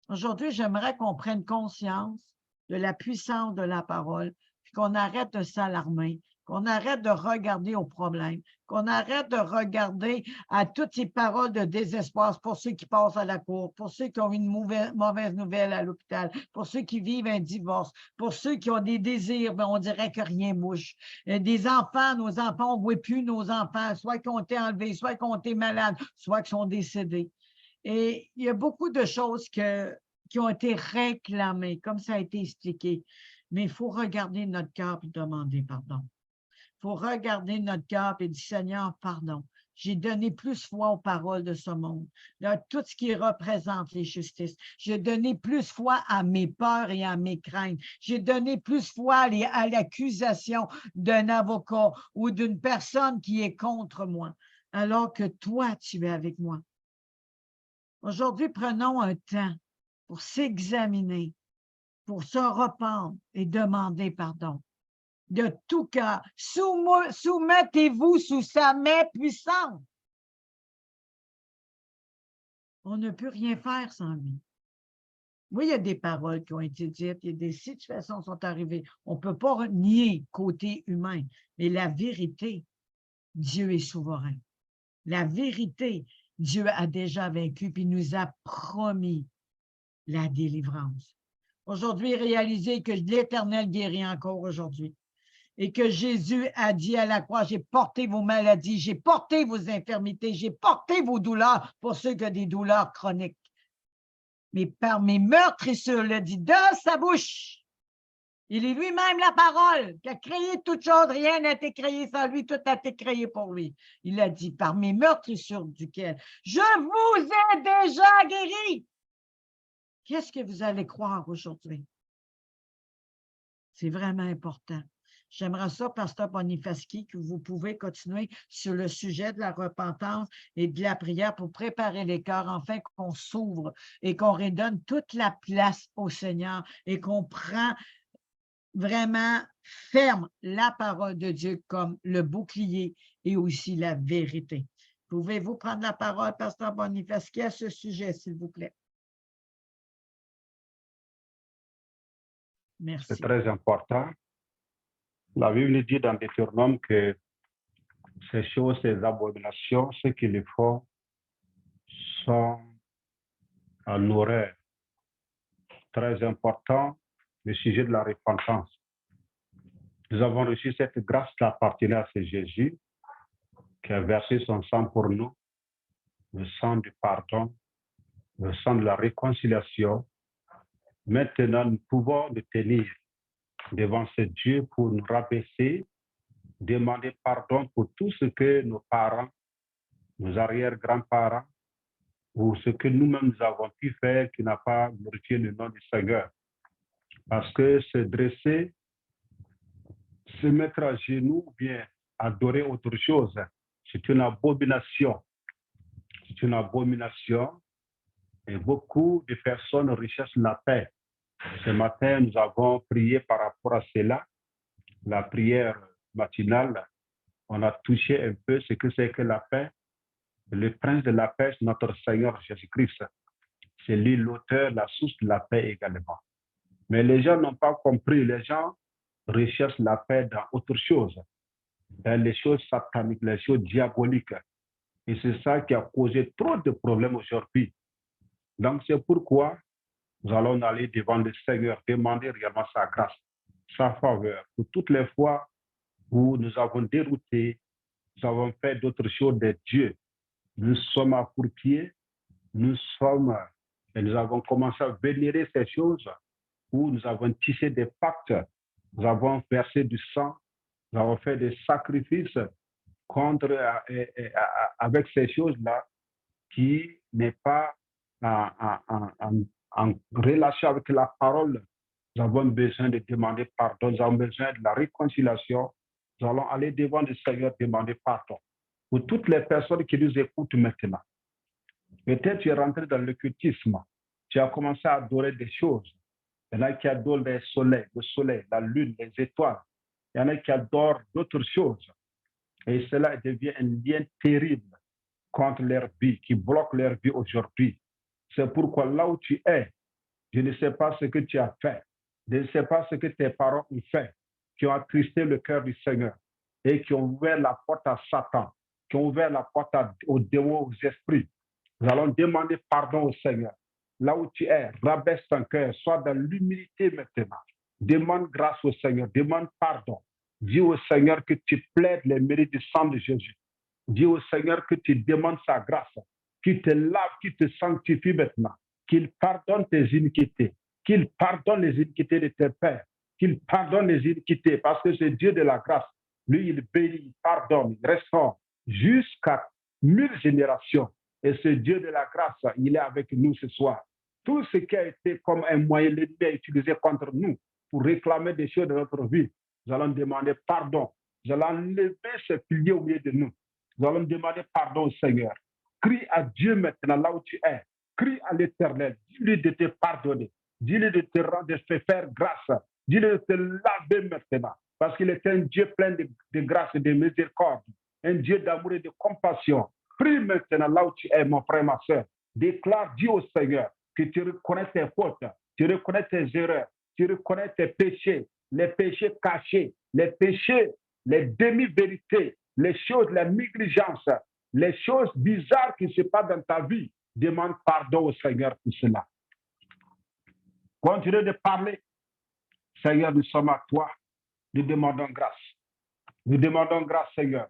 Aujourd'hui, j'aimerais qu'on prenne conscience de la puissance de la parole, puis qu'on arrête de s'alarmer, qu'on arrête de regarder aux problèmes, qu'on arrête de regarder à toutes ces paroles de désespoir pour ceux qui passent à la cour, pour ceux qui ont une mauvaise nouvelle à l'hôpital, pour ceux qui vivent un divorce, pour ceux qui ont des désirs, mais on dirait que rien bouge. Des enfants, nos enfants, on ne voit plus nos enfants, soit qu'ils ont été enlevés, soit qu'ils ont été malades, soit qu'ils sont décédés. Et il y a beaucoup de choses qui ont été réclamées, comme ça a été expliqué. Mais il faut regarder notre cœur et demander pardon. Il faut regarder notre cœur et dire, Seigneur, pardon. J'ai donné plus foi aux paroles de ce monde, là, tout ce qui représente les justices. J'ai donné plus foi à mes peurs et à mes craintes. J'ai donné plus foi à l'accusation d'un avocat ou d'une personne qui est contre moi, alors que toi, tu es avec moi. Aujourd'hui, prenons un temps pour s'examiner, pour se rependre et demander pardon. De tout cœur, soumettez-vous sous sa main puissante. On ne peut rien faire sans lui. Oui, il y a des paroles qui ont été dites, il y a des situations qui sont arrivées. On ne peut pas nier côté humain, mais la vérité, Dieu est souverain. La vérité, Dieu a déjà vaincu, puis nous a promis la délivrance. Aujourd'hui, réalisez que l'Éternel guérit encore aujourd'hui. Et que Jésus a dit à la croix, j'ai porté vos maladies, j'ai porté vos infirmités, j'ai porté vos douleurs pour ceux qui ont des douleurs chroniques. Mais par mes meurtrissures, il a dit de sa bouche. Il est lui-même la parole qui a créé toute chose, rien n'a été créé sans lui, tout a été créé pour lui. Il a dit, par mes meurtrissures duquel je vous ai déjà guéri. Qu'est-ce que vous allez croire aujourd'hui? C'est vraiment important. J'aimerais ça, Pasteur Bonifaski, que vous pouvez continuer sur le sujet de la repentance et de la prière pour préparer les cœurs, enfin qu'on s'ouvre et qu'on redonne toute la place au Seigneur et qu'on prend vraiment ferme la parole de Dieu comme le bouclier et aussi la vérité. Pouvez-vous prendre la parole, Pasteur Bonifaski, à ce sujet, s'il vous plaît? Merci. C'est très important. La Bible dit dans Deutéronome que ces choses, ces abominations, ceux qui les font sont en horreur. Très important, le sujet de la repentance. Nous avons reçu cette grâce qui appartenait à ce Jésus qui a versé son sang pour nous, le sang du pardon, le sang de la réconciliation. Maintenant, nous pouvons nous tenir devant ce Dieu pour nous rabaisser, demander pardon pour tout ce que nos parents, nos arrière-grands-parents, ou ce que nous-mêmes nous avons pu faire qui n'a pas glorifié le nom du Seigneur. Parce que se dresser, se mettre à genoux ou bien adorer autre chose, c'est une abomination. C'est une abomination et beaucoup de personnes recherchent la paix. Ce matin, nous avons prié par rapport à cela. La prière matinale, on a touché un peu ce que c'est que la paix. Le prince de la paix, notre Seigneur Jésus-Christ. C'est lui l'auteur, la source de la paix également. Mais les gens n'ont pas compris. Les gens recherchent la paix dans autre chose, dans les choses sataniques, les choses diaboliques. Et c'est ça qui a causé trop de problèmes aujourd'hui. Donc, c'est pourquoi nous allons aller devant le Seigneur, demander réellement sa grâce, sa faveur, pour toutes les fois où nous avons dérouté, nous avons fait d'autres choses de Dieu. Nous sommes à court-pied, nous avons commencé à vénérer ces choses où nous avons tissé des pactes, nous avons versé du sang, nous avons fait des sacrifices avec ces choses-là qui n'est pas en relation avec la parole. Nous avons besoin de demander pardon, nous avons besoin de la réconciliation. Nous allons aller devant le Seigneur demander pardon. Pour toutes les personnes qui nous écoutent maintenant, peut-être tu es rentré dans l'occultisme, tu as commencé à adorer des choses. Il y en a qui adorent le soleil, la lune, les étoiles. Il y en a qui adorent d'autres choses. Et cela devient un lien terrible contre leur vie, qui bloque leur vie aujourd'hui. C'est pourquoi là où tu es, je ne sais pas ce que tu as fait, je ne sais pas ce que tes parents ont fait, qui ont attristé le cœur du Seigneur. et qui ont ouvert la porte à Satan, qui ont ouvert la porte aux démons, aux esprits. Nous allons demander pardon au Seigneur. Là où tu es, rabaisse ton cœur, sois dans l'humilité maintenant. Demande grâce au Seigneur, demande pardon. Dis au Seigneur que tu plaides les mérites du sang de Jésus. Dis au Seigneur que tu demandes sa grâce, qu'il te lave, qu'il te sanctifie maintenant, qu'il pardonne tes iniquités, qu'il pardonne les iniquités de tes pères, qu'il pardonne les iniquités, parce que c'est Dieu de la grâce. Lui, il bénit, il pardonne, il restaure jusqu'à 1000 générations. Et ce Dieu de la grâce, il est avec nous ce soir. Tout ce qui a été comme un moyen, l'ennemi a utilisé contre nous pour réclamer des choses de notre vie, nous allons demander pardon. Nous allons enlever ce pilier au milieu de nous. Nous allons demander pardon au Seigneur. Crie à Dieu maintenant là où tu es. Crie à l'Éternel. Dis-lui de te pardonner. Dis-lui de te faire grâce. Dis-lui de te laver maintenant. Parce qu'il est un Dieu plein de grâce et de miséricorde. Un Dieu d'amour et de compassion. Prie maintenant là où tu es, mon frère, ma soeur. Déclare, dis au Seigneur que tu reconnais tes fautes, tu reconnais tes erreurs, tu reconnais tes péchés, les péchés cachés, les péchés, les demi-vérités, les choses, la négligence, les choses bizarres qui se passent dans ta vie. Demande pardon au Seigneur pour cela. Continue de parler. Seigneur, nous sommes à toi. Nous demandons grâce. Nous demandons grâce, Seigneur.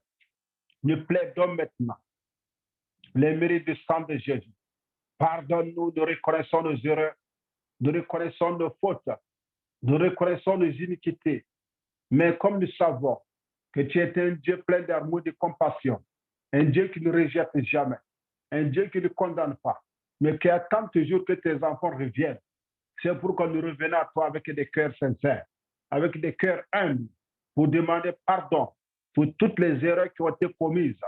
Nous plaidons maintenant les mérites du sang de Jésus. Pardonne-nous, nous reconnaissons nos erreurs, nous reconnaissons nos fautes, nous reconnaissons nos iniquités. Mais comme nous savons que tu es un Dieu plein d'amour et de compassion, un Dieu qui ne rejette jamais, un Dieu qui ne condamne pas, mais qui attend toujours que tes enfants reviennent. C'est pourquoi nous revenons à toi avec des cœurs sincères, avec des cœurs humbles, pour demander pardon pour toutes les erreurs qui ont été commises,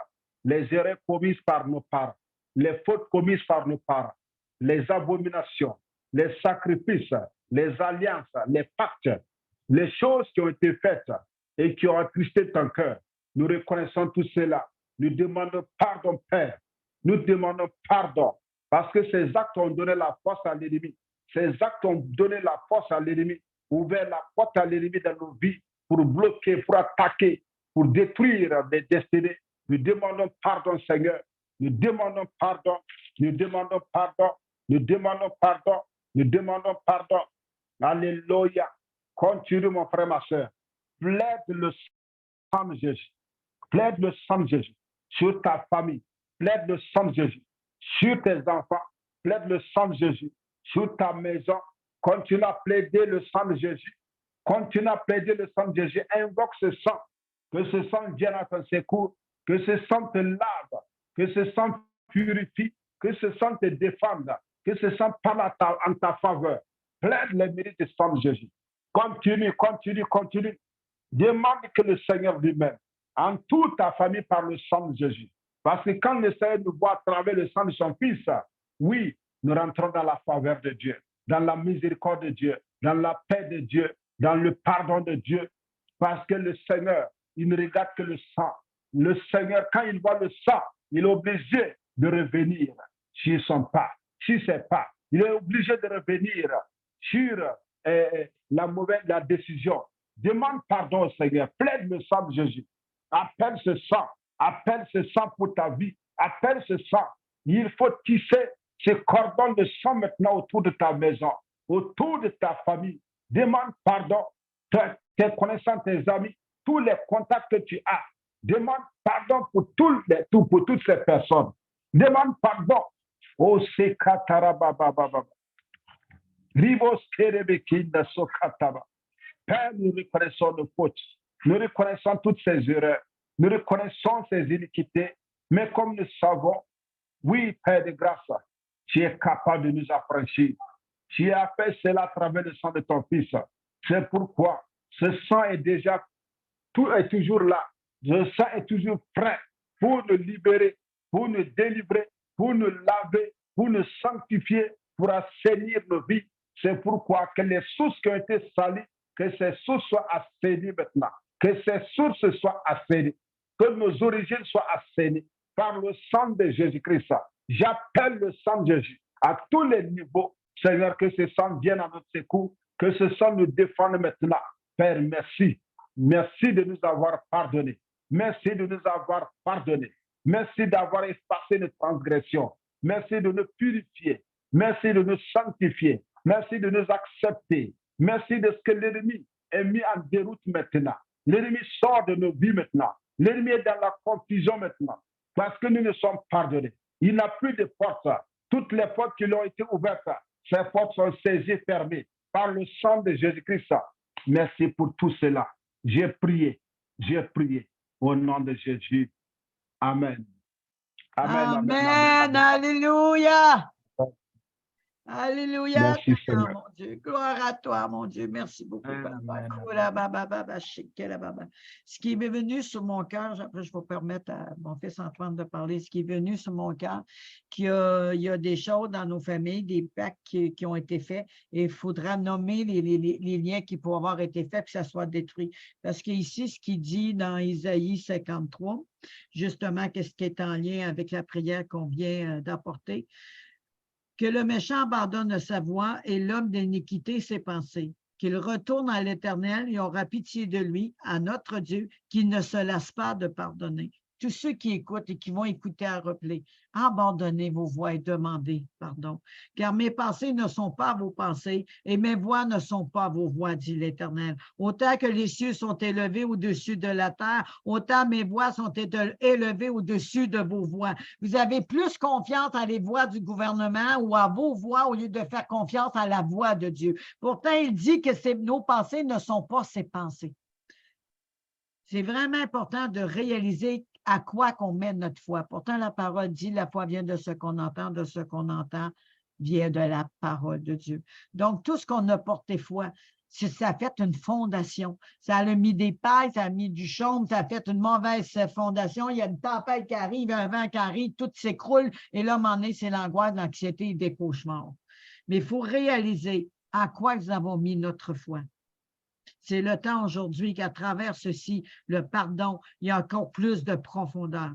les erreurs commises par nos parents, les fautes commises par nos parents, les abominations, les sacrifices, les alliances, les pactes, les choses qui ont été faites et qui ont attristé ton cœur. Nous reconnaissons tout cela. Nous demandons pardon, Père. Nous demandons pardon parce que ces actes ont donné la force à l'ennemi. Ces actes ont donné la force à l'ennemi, ouvert la porte à l'ennemi dans nos vies pour bloquer, pour attaquer, pour détruire des destinées. Nous demandons pardon, Seigneur. Nous demandons pardon. Nous demandons pardon. Nous demandons pardon. Nous demandons pardon. Alléluia. Continue, mon frère, ma soeur. Plaide le sang de Jésus. Plaide le sang de Jésus sur ta famille. Plaide le sang de Jésus sur tes enfants. Plaide le sang de Jésus sur ta maison. Continue à plaider le sang de Jésus. Continue à plaider le sang de Jésus. Invoque ce sang. Que ce sang vienne à ton secours. Que ce sang te lave. Que ce sang purifie. Que ce sang te défende. Que ce sang parle en ta faveur. Plaide les mérites du sang de Jésus. Continue, continue, continue. Demande que le Seigneur lui-même entoure ta famille par le sang de Jésus. Parce que quand le Seigneur nous voit à travers le sang de son Fils, oui, nous rentrons dans la faveur de Dieu, dans la miséricorde de Dieu, dans la paix de Dieu, dans le pardon de Dieu. Parce que le Seigneur, il ne regarde que le sang. Le Seigneur, quand il voit le sang, il est obligé de revenir sur son pas, sur ses pas. Il est obligé de revenir sur la décision. Demande pardon au Seigneur. Plaide le sang de Jésus. Appelle ce sang. Appelle ce sang pour ta vie. Appelle ce sang. Il faut tisser ce cordon de sang maintenant autour de ta maison, autour de ta famille. Demande pardon. Tes connaissances, tes amis, tous les contacts que tu as. Demande pardon pour toutes ces personnes. Demande pardon. Oh, c'est katarabababa. Rivos kerebekinda sokataba. Père, nous reconnaissons nos fautes. Nous reconnaissons toutes ces erreurs. Nous reconnaissons ces iniquités. Mais comme nous savons, oui, Père de grâce, tu es capable de nous affranchir. Tu as fait cela à travers le sang de ton Fils. C'est pourquoi ce sang est déjà, tout est toujours là. Le sang est toujours prêt pour nous libérer, pour nous délivrer, pour nous laver, pour nous sanctifier, pour assainir nos vies. C'est pourquoi que les sources qui ont été salies, que ces sources soient assainies maintenant. Que ces sources soient assainies. Que nos origines soient assainies par le sang de Jésus-Christ. J'appelle le sang de Jésus à tous les niveaux. Seigneur, que ce sang vienne à notre secours. Que ce sang nous défende maintenant. Père, merci. Merci de nous avoir pardonné. Merci de nous avoir pardonné. Merci d'avoir espacé nos transgressions. Merci de nous purifier. Merci de nous sanctifier. Merci de nous accepter. Merci de ce que l'ennemi est mis en déroute maintenant. L'ennemi sort de nos vies maintenant. L'ennemi est dans la confusion maintenant. Parce que nous nous sommes pardonnés. Il n'a plus de portes. Toutes les portes qui lui ont été ouvertes, ces portes sont saisies, fermées par le sang de Jésus-Christ. Merci pour tout cela. J'ai prié au nom de Jésus. Amen. Amen. Alléluia. Alléluia. Merci, Seigneur. Mon Dieu. Gloire à toi, mon Dieu. Merci beaucoup. Ce qui est venu sur mon cœur, après je vais permettre à mon fils Antoine de parler, ce qui est venu sur mon cœur, il y a des choses dans nos familles, des pactes qui ont été faits, et il faudra nommer les liens qui pourraient avoir été faits, que ça soit détruit. Parce qu'ici, ce qu'il dit dans Isaïe 53, justement, qu'est-ce qui est en lien avec la prière qu'on vient d'apporter, que le méchant abandonne sa voie et l'homme d'iniquité ses pensées, qu'il retourne à l'Éternel et aura pitié de lui, à notre Dieu, qui ne se lasse pas de pardonner. Tous ceux qui écoutent et qui vont écouter à replay, abandonnez vos voies et demandez pardon. Car mes pensées ne sont pas vos pensées et mes voies ne sont pas vos voies, dit l'Éternel. Autant que les cieux sont élevés au-dessus de la terre, autant mes voies sont élevées au-dessus de vos voies. Vous avez plus confiance à les voies du gouvernement ou à vos voies au lieu de faire confiance à la voix de Dieu. Pourtant, il dit que nos pensées ne sont pas ses pensées. C'est vraiment important de réaliser à quoi qu'on met notre foi. Pourtant, la parole dit, la foi vient de ce qu'on entend, de ce qu'on entend vient de la parole de Dieu. Donc, tout ce qu'on a porté foi, ça a fait une fondation. Ça a mis des pailles, ça a mis du chaume, ça a fait une mauvaise fondation. Il y a une tempête qui arrive, un vent qui arrive, tout s'écroule. Et là, à un moment donné, c'est l'angoisse, l'anxiété et des cauchemars. Mais il faut réaliser à quoi nous avons mis notre foi. C'est le temps aujourd'hui qu'à travers ceci, le pardon, il y a encore plus de profondeur.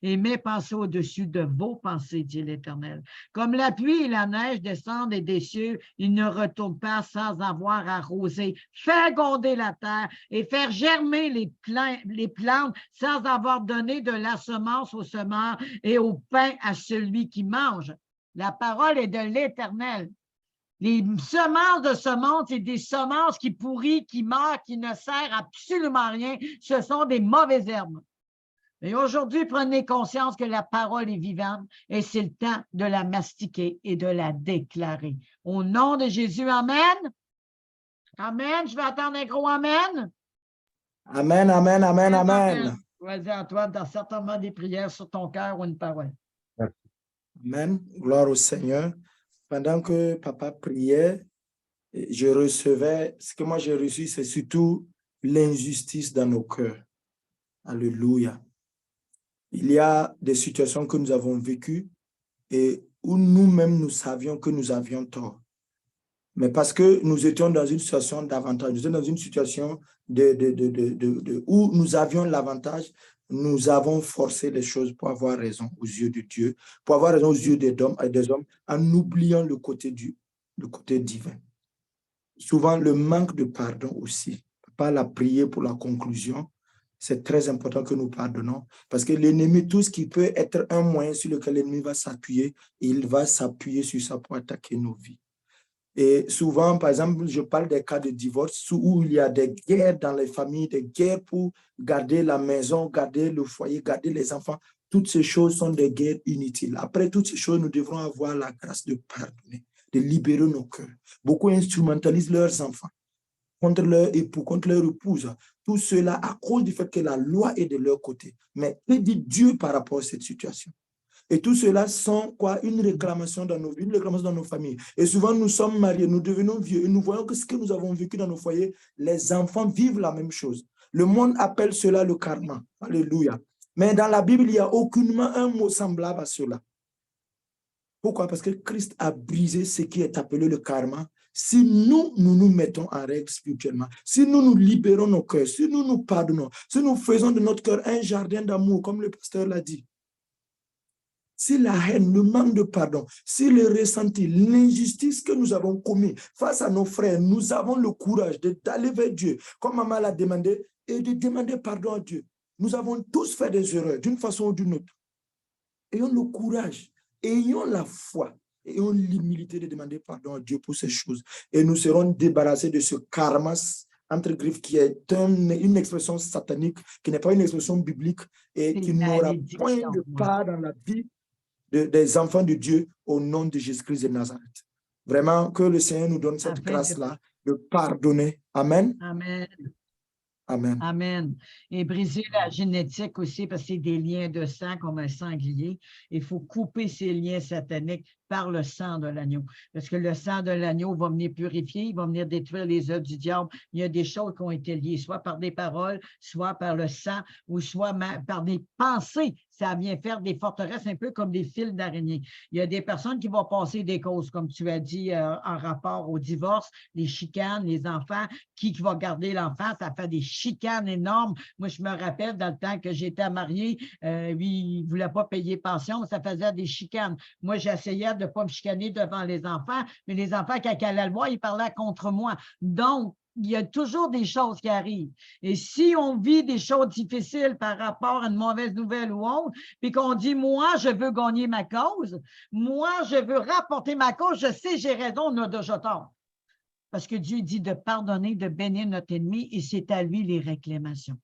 Et mes pensées au-dessus de vos pensées, dit l'Éternel. Comme la pluie et la neige descendent des cieux, ils ne retournent pas sans avoir arrosé, faire gronder la terre et faire germer les plantes sans avoir donné de la semence aux semeurs et au pain à celui qui mange. La parole est de l'Éternel. Les semences de ce monde, c'est des semences qui pourrissent, qui meurent, qui ne servent absolument à rien. Ce sont des mauvaises herbes. Et aujourd'hui, prenez conscience que la parole est vivante et c'est le temps de la mastiquer et de la déclarer. Au nom de Jésus, amen. Amen. Je vais attendre un gros amen. Amen, amen, amen, amen. Vas-y, Antoine, tu as certainement des prières sur ton cœur ou une parole. Amen. Gloire au Seigneur. Pendant que papa priait, je recevais, ce que moi j'ai reçu, c'est surtout l'injustice dans nos cœurs. Alléluia. Il y a des situations que nous avons vécues et où nous-mêmes nous savions que nous avions tort. Mais parce que nous étions dans une situation d'avantage, nous étions dans une situation où nous avions l'avantage, nous avons forcé les choses pour avoir raison aux yeux de Dieu, pour avoir raison aux yeux des hommes, en oubliant le côté divin. Souvent, le manque de pardon aussi. Papa l'a prié pour la conclusion. C'est très important que nous pardonnons parce que l'ennemi, tout ce qui peut être un moyen sur lequel l'ennemi va s'appuyer, il va s'appuyer sur ça pour attaquer nos vies. Et souvent, par exemple, je parle des cas de divorce où il y a des guerres dans les familles, des guerres pour garder la maison, garder le foyer, garder les enfants. Toutes ces choses sont des guerres inutiles. Après toutes ces choses, nous devrons avoir la grâce de pardonner, de libérer nos cœurs. Beaucoup instrumentalisent leurs enfants contre leur époux, contre leur épouse. Tout cela à cause du fait que la loi est de leur côté. Mais que dit Dieu par rapport à cette situation? Et tout cela sont quoi? Une réclamation dans nos vies, une réclamation dans nos familles. Et souvent, nous sommes mariés, nous devenons vieux et nous voyons que ce que nous avons vécu dans nos foyers, les enfants vivent la même chose. Le monde appelle cela le karma. Alléluia. Mais dans la Bible, il n'y a aucunement un mot semblable à cela. Pourquoi? Parce que Christ a brisé ce qui est appelé le karma. Si nous nous mettons en règle spirituellement, si nous libérons nos cœurs, si nous nous pardonnons, si nous faisons de notre cœur un jardin d'amour, comme le pasteur l'a dit, si la haine, le manque de pardon, si le ressenti, l'injustice que nous avons commis face à nos frères, nous avons le courage d'aller vers Dieu, comme maman l'a demandé, et de demander pardon à Dieu. Nous avons tous fait des erreurs d'une façon ou d'une autre. Ayons le courage, ayons la foi, ayons l'humilité de demander pardon à Dieu pour ces choses. Et nous serons débarrassés de ce karmas, entre griffes, qui est une expression satanique, qui n'est pas une expression biblique et qui n'aura point de part dans la vie des enfants de Dieu au nom de Jésus-Christ de Nazareth. Vraiment, que le Seigneur nous donne cette grâce-là de pardonner. Amen. Amen. Amen. Amen. Et briser la génétique aussi, parce que c'est des liens de sang comme un sanglier. Il faut couper ces liens sataniques par le sang de l'agneau. Parce que le sang de l'agneau va venir purifier, il va venir détruire les œuvres du diable. Il y a des choses qui ont été liées, soit par des paroles, soit par le sang, ou soit par des pensées. Ça vient faire des forteresses un peu comme des fils d'araignée. Il y a des personnes qui vont passer des causes, comme tu as dit, en rapport au divorce, les chicanes, les enfants. Qui va garder l'enfant? Ça fait des chicanes énormes. Moi, je me rappelle, dans le temps que j'étais mariée, lui, il ne voulait pas payer pension, ça faisait des chicanes. Moi, j'essayais de ne pas me chicaner devant les enfants, mais les enfants, quand ils allaient le voir, ils parlaient contre moi. Donc, il y a toujours des choses qui arrivent. Et si on vit des choses difficiles par rapport à une mauvaise nouvelle ou autre, puis qu'on dit, moi, je veux gagner ma cause, moi, je veux rapporter ma cause, je sais, j'ai raison, on a déjà tort. Parce que Dieu dit de pardonner, de bénir notre ennemi, et c'est à lui les réclamations.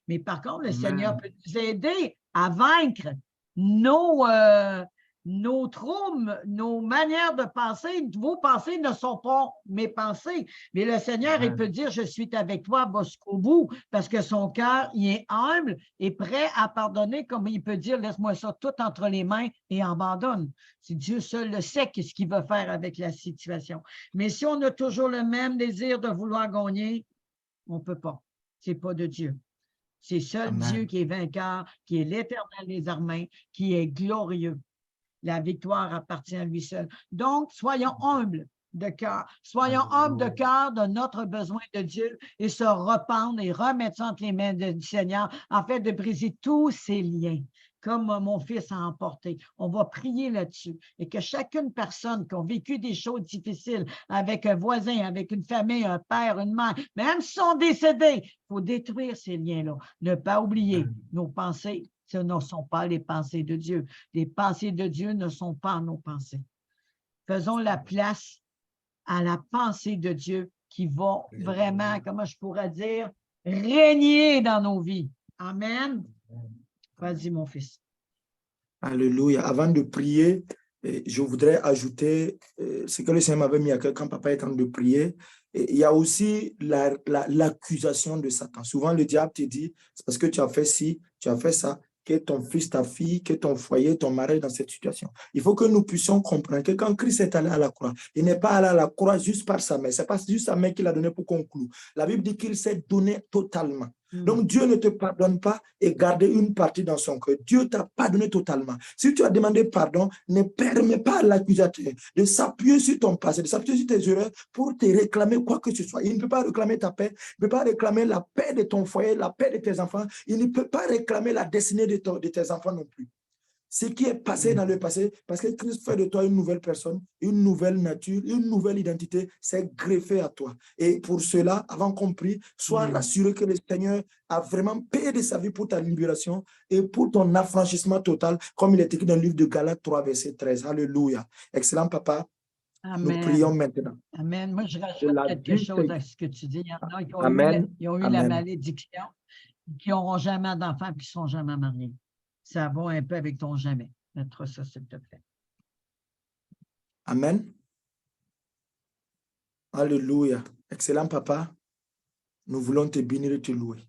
Mais par contre, le Seigneur peut nous aider à vaincre nos troubles, nos manières de penser. Vos pensées ne sont pas mes pensées. Mais le Seigneur, il peut dire, je suis avec toi jusqu'au bout, parce que son cœur, il est humble et prêt à pardonner, comme il peut dire, laisse-moi ça tout entre les mains et abandonne. C'est Dieu seul le sait qu'est-ce qu'il va faire avec la situation. Mais si on a toujours le même désir de vouloir gagner, on ne peut pas. Ce n'est pas de Dieu. C'est seul Dieu qui est vainqueur, qui est l'Éternel des armées, qui est glorieux. La victoire appartient à lui seul. Donc, soyons humbles de cœur. Soyons humbles de cœur de notre besoin de Dieu et se rependre et remettre ça entre les mains du Seigneur afin de briser tous ces liens, comme mon fils a emporté. On va prier là-dessus et que chacune personne qui a vécu des choses difficiles avec un voisin, avec une famille, un père, une mère, même s'ils sont décédés, il faut détruire ces liens-là. Ne pas oublier nos pensées. Ce ne sont pas les pensées de Dieu. Les pensées de Dieu ne sont pas nos pensées. Faisons la place à la pensée de Dieu qui va vraiment, comment je pourrais dire, régner dans nos vies. Amen. Vas-y, mon fils. Alléluia. Avant de prier, je voudrais ajouter ce que le Seigneur m'avait mis à cœur quand papa est en train de prier. Et il y a aussi l'accusation de Satan. Souvent, le diable te dit, c'est parce que tu as fait ci, tu as fait ça, que ton fils, ta fille, que ton foyer, ton mari est dans cette situation. Il faut que nous puissions comprendre que quand Christ est allé à la croix, il n'est pas allé à la croix juste par sa main. Ce n'est pas juste sa main qu'il a donnée pour qu'on cloue. La Bible dit qu'il s'est donné totalement. Donc, Dieu ne te pardonne pas et garde une partie dans son cœur. Dieu t'a pardonné totalement. Si tu as demandé pardon, ne permets pas à l'accusateur de s'appuyer sur ton passé, de s'appuyer sur tes erreurs pour te réclamer quoi que ce soit. Il ne peut pas réclamer ta paix, il ne peut pas réclamer la paix de ton foyer, la paix de tes enfants. Il ne peut pas réclamer la destinée de tes enfants non plus. Ce qui est passé dans le passé, parce que Christ fait de toi une nouvelle personne, une nouvelle nature, une nouvelle identité, c'est greffé à toi. Et pour cela, avant qu'on prie, sois rassuré que le Seigneur a vraiment payé de sa vie pour ta libération et pour ton affranchissement total, comme il est écrit dans le livre de Galates 3, verset 13. Alléluia. Excellent, papa. Amen. Nous prions maintenant. Amen. Moi, je rajoute quelque chose à ce que tu dis. Il y en a qui ont eu la malédiction, qui n'auront jamais d'enfants et qui ne sont jamais mariés. Ça va un peu avec ton jamais. Mettre ça, s'il te plaît. Amen. Alléluia. Excellent, papa. Nous voulons te bénir et te louer.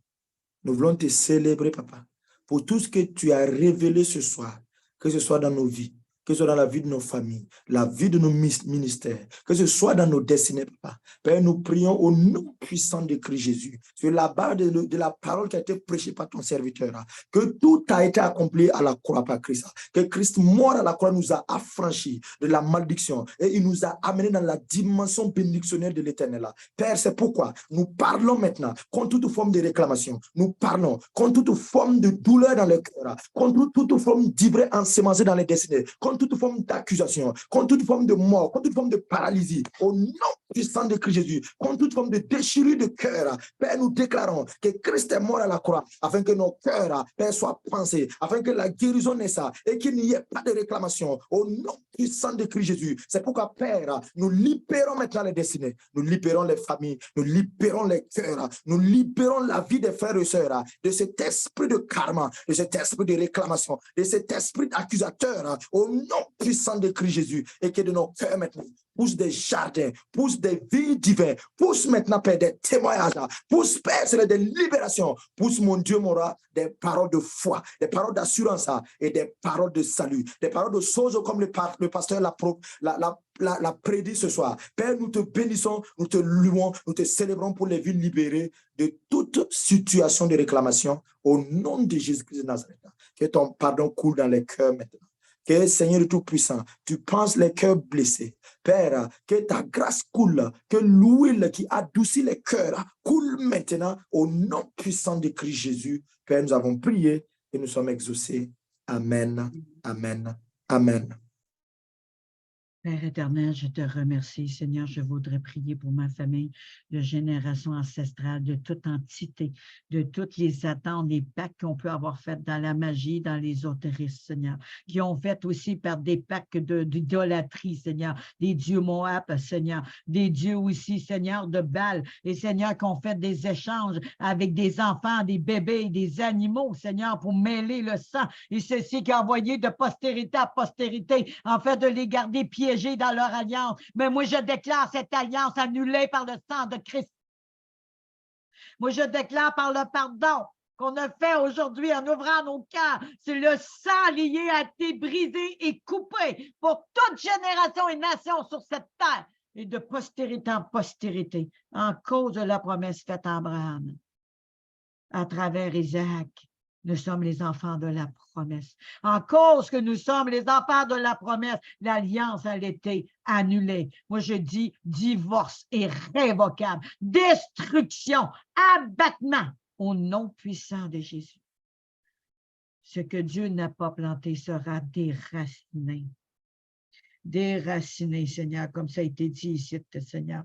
Nous voulons te célébrer, papa, pour tout ce que tu as révélé ce soir, que ce soit dans nos vies, que ce soit dans la vie de nos familles, la vie de nos ministères, que ce soit dans nos destinées, papa. Père, nous prions au nom puissant de Christ Jésus, sur la base de la parole qui a été prêchée par ton serviteur, que tout a été accompli à la croix par Christ, que Christ mort à la croix nous a affranchis de la malédiction et il nous a amenés dans la dimension bénédictionnelle de l'Éternel. Père, c'est pourquoi nous parlons maintenant contre toute forme de réclamation, nous parlons contre toute forme de douleur dans le cœur, contre toute forme d'ivraie ensemencée dans les destinées, contre contre toute forme d'accusation, contre toute forme de mort, contre toute forme de paralysie, au nom puissant de Christ Jésus, contre toute forme de déchirure de cœur. Père, nous déclarons que Christ est mort à la croix, afin que nos cœurs, Père, soient pensés, afin que la guérison naisse et qu'il n'y ait pas de réclamation, au nom puissant de Christ Jésus. C'est pourquoi, Père, nous libérons maintenant les destinées, nous libérons les familles, nous libérons les cœurs, nous libérons la vie des frères et sœurs de cet esprit de karma, de cet esprit de réclamation, de cet esprit d'accusateur, au nom puissant de Christ Jésus, et que de nos cœurs maintenant pousse des jardins, pousse des vies divines, pousse maintenant, Père, des témoignages, pousse, Père, c'est des libérations, pousse, mon Dieu, mon roi, des paroles de foi, des paroles d'assurance et des paroles de salut, des paroles de choses comme le pasteur l'a prédit ce soir. Père, nous te bénissons, nous te louons, nous te célébrons pour les vies libérées de toute situation de réclamation au nom de Jésus-Christ de Nazareth. Que ton pardon coule dans les cœurs maintenant. Que, Seigneur Tout-Puissant, tu penses les cœurs blessés. Père, que ta grâce coule, que l'huile qui adoucit les cœurs coule maintenant au nom puissant de Christ Jésus. Père, nous avons prié et nous sommes exaucés. Amen, amen, amen. Père éternel, je te remercie, Seigneur. Je voudrais prier pour ma famille de génération ancestrale, de toute entité, de toutes les attentes, les pactes qu'on peut avoir fait dans la magie, dans l'ésotérisme, Seigneur, qui ont fait aussi par des pactes d'idolâtrie, Seigneur, des dieux Moab, Seigneur, des dieux aussi, Seigneur, de Baal, et Seigneur, qui ont fait des échanges avec des enfants, des bébés, des animaux, Seigneur, pour mêler le sang, et ceci qui a envoyé de postérité à postérité, en fait, de les garder piégés dans leur alliance. Mais moi, je déclare cette alliance annulée par le sang de Christ. Moi, je déclare par le pardon qu'on a fait aujourd'hui en ouvrant nos cœurs, c'est le sang lié a été brisé et coupé pour toute génération et nation sur cette terre et de postérité en postérité en cause de la promesse faite à Abraham à travers Isaac. Nous sommes les enfants de la promesse. En cause que nous sommes les enfants de la promesse, l'alliance a été annulée. Moi, je dis divorce irrévocable, destruction, abattement au nom puissant de Jésus. Ce que Dieu n'a pas planté sera déraciné. Déraciné, Seigneur, comme ça a été dit ici, Seigneur.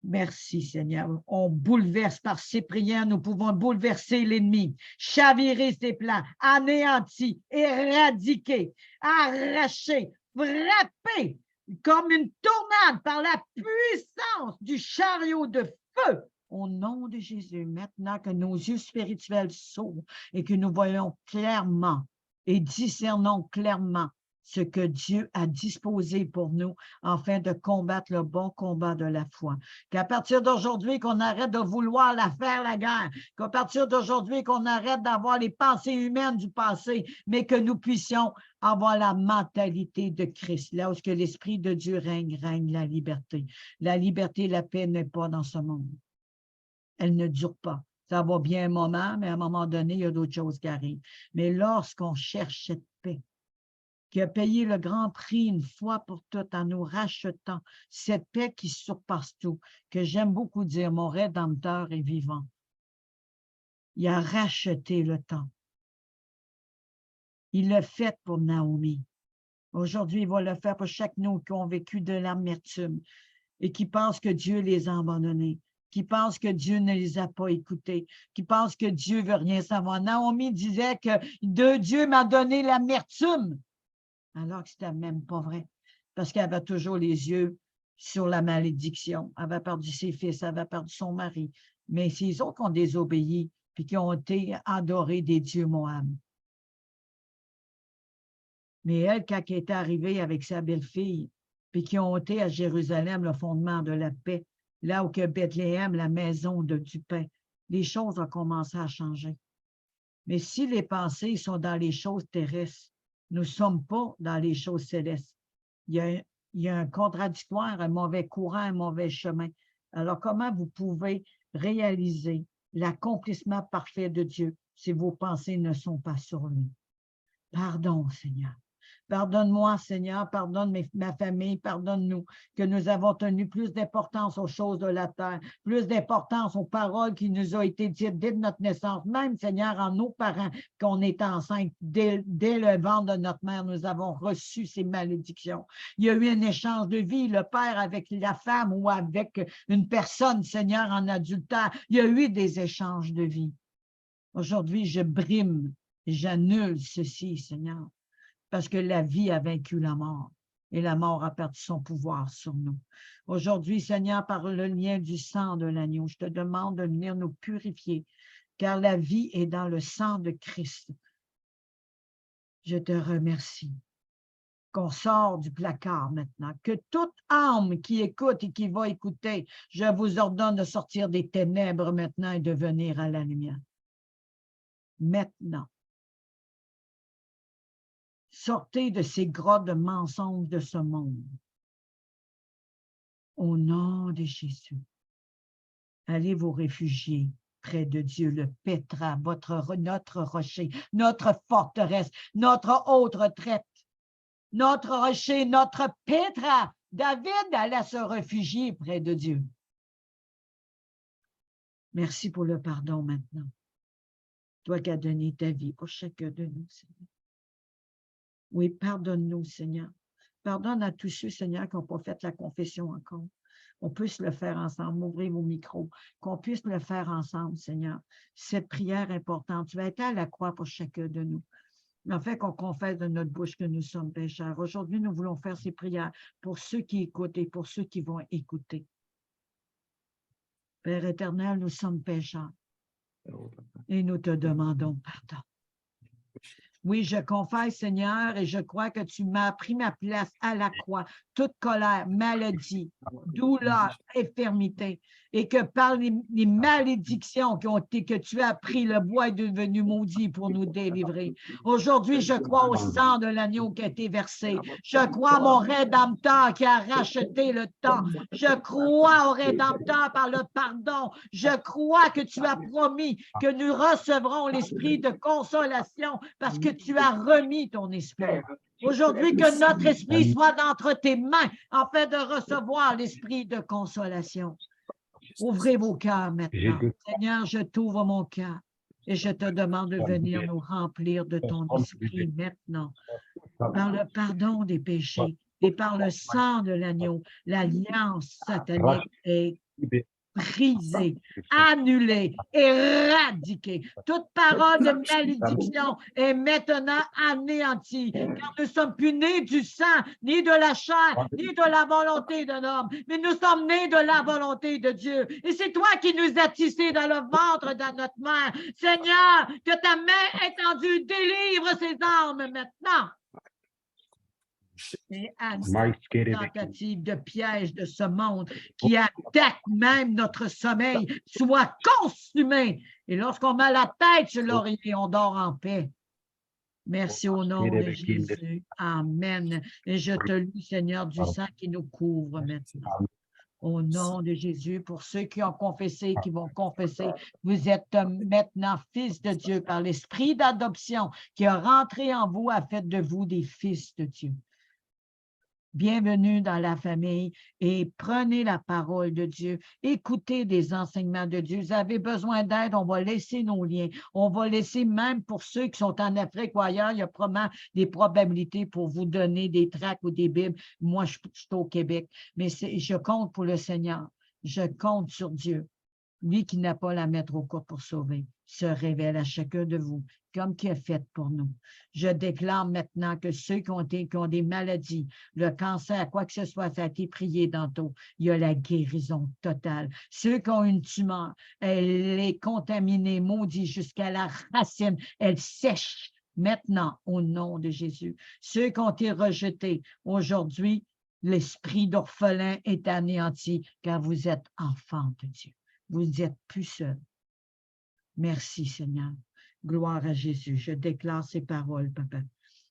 Merci, Seigneur. On bouleverse par ces prières, nous pouvons bouleverser l'ennemi, chavirer ses plans, anéantir, éradiquer, arracher, frapper comme une tornade par la puissance du chariot de feu. Au nom de Jésus, maintenant que nos yeux spirituels s'ouvrent et que nous voyons clairement et discernons clairement ce que Dieu a disposé pour nous afin de combattre le bon combat de la foi. Qu'à partir d'aujourd'hui, qu'on arrête de vouloir la faire la guerre, qu'à partir d'aujourd'hui, qu'on arrête d'avoir les pensées humaines du passé, mais que nous puissions avoir la mentalité de Christ. Là où l'Esprit de Dieu règne, règne la liberté. La liberté, la paix n'est pas dans ce monde. Elle ne dure pas. Ça va bien un moment, mais à un moment donné, il y a d'autres choses qui arrivent. Mais lorsqu'on cherche cette paix, qui a payé le grand prix une fois pour toutes en nous rachetant cette paix qui surpasse tout, que j'aime beaucoup dire, mon Rédempteur est vivant. Il a racheté le temps. Il l'a fait pour Naomi. Aujourd'hui, il va le faire pour chaque nous qui ont vécu de l'amertume et qui pensent que Dieu les a abandonnés, qui pensent que Dieu ne les a pas écoutés, qui pensent que Dieu ne veut rien savoir. Naomi disait que Dieu m'a donné l'amertume. Alors que ce n'était même pas vrai, parce qu'elle avait toujours les yeux sur la malédiction. Elle avait perdu ses fils, elle avait perdu son mari. Mais c'est les autres qui ont désobéi, puis qui ont été adorés des dieux Moab. Mais elle, quand elle était arrivée avec sa belle-fille, puis qui ont été à Jérusalem, le fondement de la paix, là où que Bethléem, la maison du pain, les choses ont commencé à changer. Mais si les pensées sont dans les choses terrestres, nous ne sommes pas dans les choses célestes. Il y a un contradictoire, un mauvais courant, un mauvais chemin. Alors, comment vous pouvez réaliser l'accomplissement parfait de Dieu si vos pensées ne sont pas sur lui? Pardon, Seigneur. Pardonne-moi, Seigneur, pardonne ma famille, pardonne-nous, que nous avons tenu plus d'importance aux choses de la terre, plus d'importance aux paroles qui nous ont été dites dès notre naissance, même, Seigneur, en nos parents, qu'on est enceinte, dès le ventre de notre mère, nous avons reçu ces malédictions. Il y a eu un échange de vie, le père avec la femme ou avec une personne, Seigneur, en adultère. Il y a eu des échanges de vie. Aujourd'hui, je brime et j'annule ceci, Seigneur, parce que la vie a vaincu la mort et la mort a perdu son pouvoir sur nous. Aujourd'hui, Seigneur, par le lien du sang de l'agneau, je te demande de venir nous purifier, car la vie est dans le sang de Christ. Je te remercie qu'on sort du placard maintenant, que toute âme qui écoute et qui va écouter, je vous ordonne de sortir des ténèbres maintenant et de venir à la lumière. Maintenant. Sortez de ces grottes de mensonges de ce monde. Au nom de Jésus, allez vous réfugier près de Dieu, le Pétra, notre rocher, notre forteresse, notre haute retraite, notre rocher, notre Pétra. David allait se réfugier près de Dieu. Merci pour le pardon maintenant. Toi qui as donné ta vie pour chacun de nous, Seigneur. Oui, pardonne-nous, Seigneur. Pardonne à tous ceux, Seigneur, qui n'ont pas fait la confession encore. On puisse le faire ensemble. Ouvrez vos micros. Qu'on puisse le faire ensemble, Seigneur. Cette prière importante. Tu vas être à la croix pour chacun de nous. En fait, qu'on confesse de notre bouche que nous sommes pécheurs. Aujourd'hui, nous voulons faire ces prières pour ceux qui écoutent et pour ceux qui vont écouter. Père éternel, nous sommes pécheurs et nous te demandons pardon. Oui, je confesse, Seigneur, et je crois que tu m'as pris ma place à la croix. Toute colère, maladie, douleur, infirmité, et que par les malédictions que tu as pris, le bois est devenu maudit pour nous délivrer. Aujourd'hui, je crois au sang de l'agneau qui a été versé. Je crois à mon Rédempteur qui a racheté le temps. Je crois au Rédempteur par le pardon. Je crois que tu as promis que nous recevrons l'esprit de consolation parce que tu as remis ton esprit. Aujourd'hui, que notre esprit soit d'entre tes mains afin de recevoir l'esprit de consolation. Ouvrez vos cœurs maintenant. Seigneur, je t'ouvre mon cœur et je te demande de venir nous remplir de ton esprit maintenant par le pardon des péchés et par le sang de l'agneau. L'alliance satanique est brisée, annulée, éradiquée. Toute parole de malédiction est maintenant anéantie, car nous ne sommes plus nés du sang, ni de la chair, ni de la volonté d'un homme, mais nous sommes nés de la volonté de Dieu. Et c'est toi qui nous as tissés dans le ventre de notre mère. Seigneur, que ta main étendue délivre ces âmes maintenant. Et tentative de piège de ce monde qui attaque même notre sommeil soit consumé. Et lorsqu'on met la tête sur l'oreiller, on dort en paix. Merci au nom de Jésus. Amen. Et je te loue, Seigneur, du sang qui nous couvre maintenant. Au nom de Jésus, pour ceux qui ont confessé, qui vont confesser, vous êtes maintenant fils de Dieu par l'esprit d'adoption qui a rentré en vous, a fait de vous des fils de Dieu. Bienvenue dans la famille et prenez la parole de Dieu. Écoutez des enseignements de Dieu. Vous avez besoin d'aide, on va laisser nos liens. On va laisser même pour ceux qui sont en Afrique ou ailleurs, il y a probablement des probabilités pour vous donner des tracts ou des Bibles. Moi, je suis au Québec, mais je compte pour le Seigneur. Je compte sur Dieu. Lui qui n'a pas la mettre au court pour sauver, se révèle à chacun de vous, comme qu'il a fait pour nous. Je déclare maintenant que ceux qui ont des maladies, le cancer, quoi que ce soit, ça a été prié tantôt, il y a la guérison totale. Ceux qui ont une tumeur, elle est contaminée, maudite jusqu'à la racine, elle sèche maintenant au nom de Jésus. Ceux qui ont été rejetés, aujourd'hui, l'esprit d'orphelin est anéanti, car vous êtes enfants de Dieu. Vous n'êtes plus seuls. Merci, Seigneur. Gloire à Jésus. Je déclare ces paroles, Papa.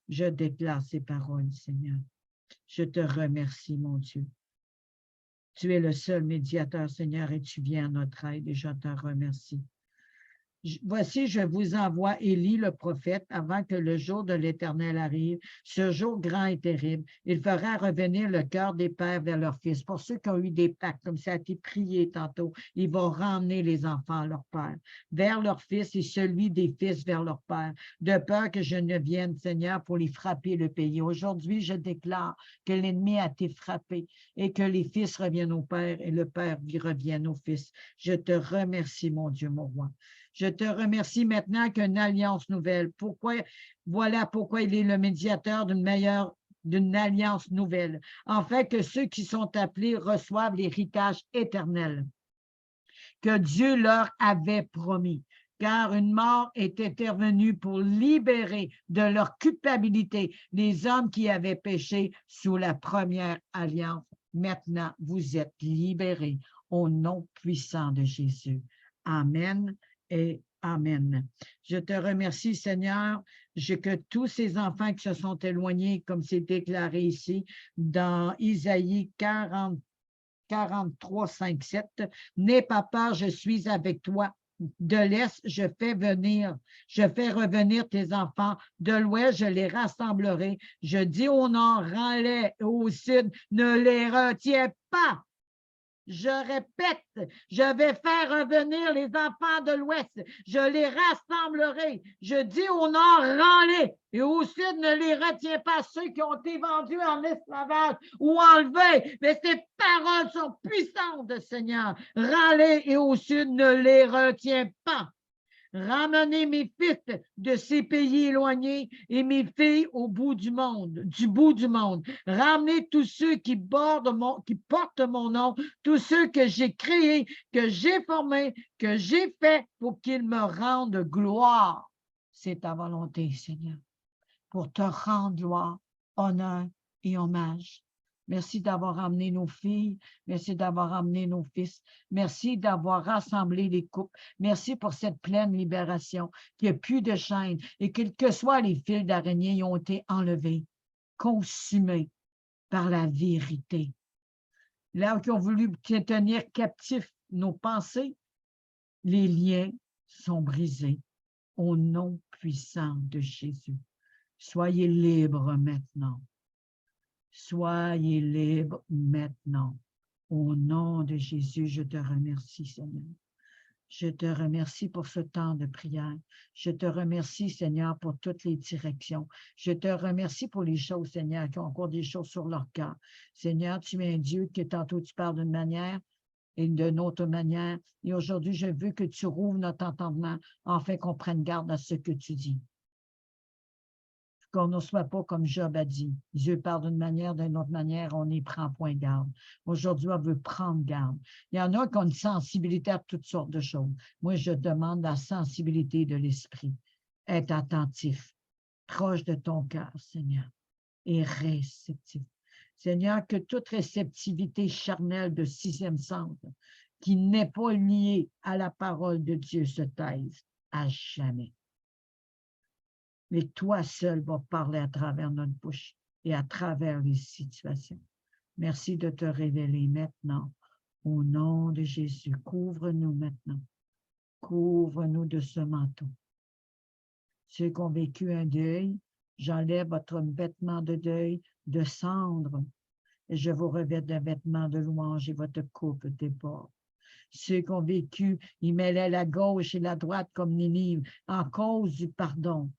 Je déclare ces paroles, Seigneur. Je te remercie, mon Dieu. Tu es le seul médiateur, Seigneur, et tu viens à notre aide, et je te remercie. Voici, je vous envoie Élie le prophète avant que le jour de l'Éternel arrive, ce jour grand et terrible. Il fera revenir le cœur des pères vers leurs fils. Pour ceux qui ont eu des pactes, comme ça a été prié tantôt, ils vont ramener les enfants à leur père, vers leurs fils et celui des fils vers leur père, de peur que je ne vienne, Seigneur, pour les frapper le pays. Aujourd'hui, je déclare que l'ennemi a été frappé et que les fils reviennent au père et le père revienne au fils. Je te remercie, mon Dieu, mon roi. Je te remercie maintenant qu'une alliance nouvelle. Voilà pourquoi il est le médiateur d'une alliance nouvelle, afin que ceux qui sont appelés reçoivent l'héritage éternel que Dieu leur avait promis. Car une mort est intervenue pour libérer de leur culpabilité les hommes qui avaient péché sous la première alliance. Maintenant, vous êtes libérés au nom puissant de Jésus. Amen et amen. Je te remercie, Seigneur, que tous ces enfants qui se sont éloignés, comme c'est déclaré ici, dans Isaïe 43, 5, 7, n'aie pas peur, je suis avec toi. De l'Est, je fais revenir tes enfants. De l'Ouest, je les rassemblerai. Je dis au Nord, rends-les, et au Sud, ne les retiens pas. Je répète, je vais faire revenir les enfants de l'Ouest. Je les rassemblerai. Je dis au Nord, rends-les. Et au Sud, ne les retiens pas, ceux qui ont été vendus en esclavage ou enlevés. Mais ces paroles sont puissantes, Seigneur. Rends-les et au Sud, ne les retiens pas. Ramenez mes fils de ces pays éloignés et mes filles au bout du monde. Ramenez tous ceux qui portent mon nom, tous ceux que j'ai créés, que j'ai formés, que j'ai faits pour qu'ils me rendent gloire. C'est ta volonté, Seigneur, pour te rendre gloire, honneur et hommage. Merci d'avoir amené nos filles. Merci d'avoir amené nos fils. Merci d'avoir rassemblé les couples. Merci pour cette pleine libération, qu'il n'y ait plus de chaînes et quels que soient les fils d'araignée, ils ont été enlevés, consumés par la vérité. Là où ils ont voulu tenir captifs nos pensées, les liens sont brisés au nom puissant de Jésus. Soyez libres maintenant. Soyez libres maintenant. Au nom de Jésus, je te remercie, Seigneur. Je te remercie pour ce temps de prière. Je te remercie, Seigneur, pour toutes les directions. Je te remercie pour les choses, Seigneur, qui ont encore des choses sur leur cœur. Seigneur, tu es un Dieu que tantôt tu parles d'une manière et d'une autre manière. Et aujourd'hui, je veux que tu rouvres notre entendement afin qu'on prenne garde à ce que tu dis. Qu'on ne soit pas comme Job a dit. Dieu parle d'une manière, d'une autre manière, on n'y prend point garde. Aujourd'hui, on veut prendre garde. Il y en a qui ont une sensibilité à toutes sortes de choses. Moi, je demande la sensibilité de l'esprit. Être attentif, proche de ton cœur, Seigneur, et réceptif. Seigneur, que toute réceptivité charnelle de sixième sens qui n'est pas liée à la parole de Dieu se taise à jamais. Mais toi seul vas parler à travers notre bouche et à travers les situations. Merci de te révéler maintenant. Au nom de Jésus, couvre-nous maintenant. Couvre-nous de ce manteau. Ceux qui ont vécu un deuil, j'enlève votre vêtement de deuil, de cendre, et je vous revêt d'un vêtement de louange et votre coupe déborde. Ceux qui ont vécu, ils mêlaient la gauche et la droite comme Ninive en cause du pardon.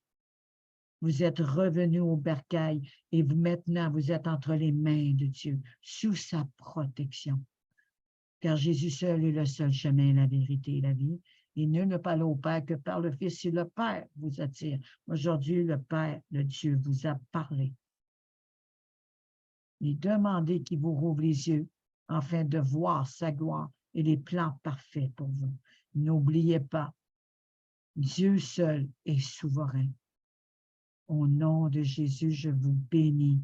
Vous êtes revenus au bercail et maintenant, vous êtes entre les mains de Dieu, sous sa protection. Car Jésus seul est le seul chemin, la vérité et la vie. Et nul ne parle au Père que par le Fils, si le Père vous attire. Aujourd'hui, le Père, le Dieu, vous a parlé. Et demandez qu'il vous rouvre les yeux afin de voir sa gloire et les plans parfaits pour vous. N'oubliez pas, Dieu seul est souverain. Au nom de Jésus, je vous bénis.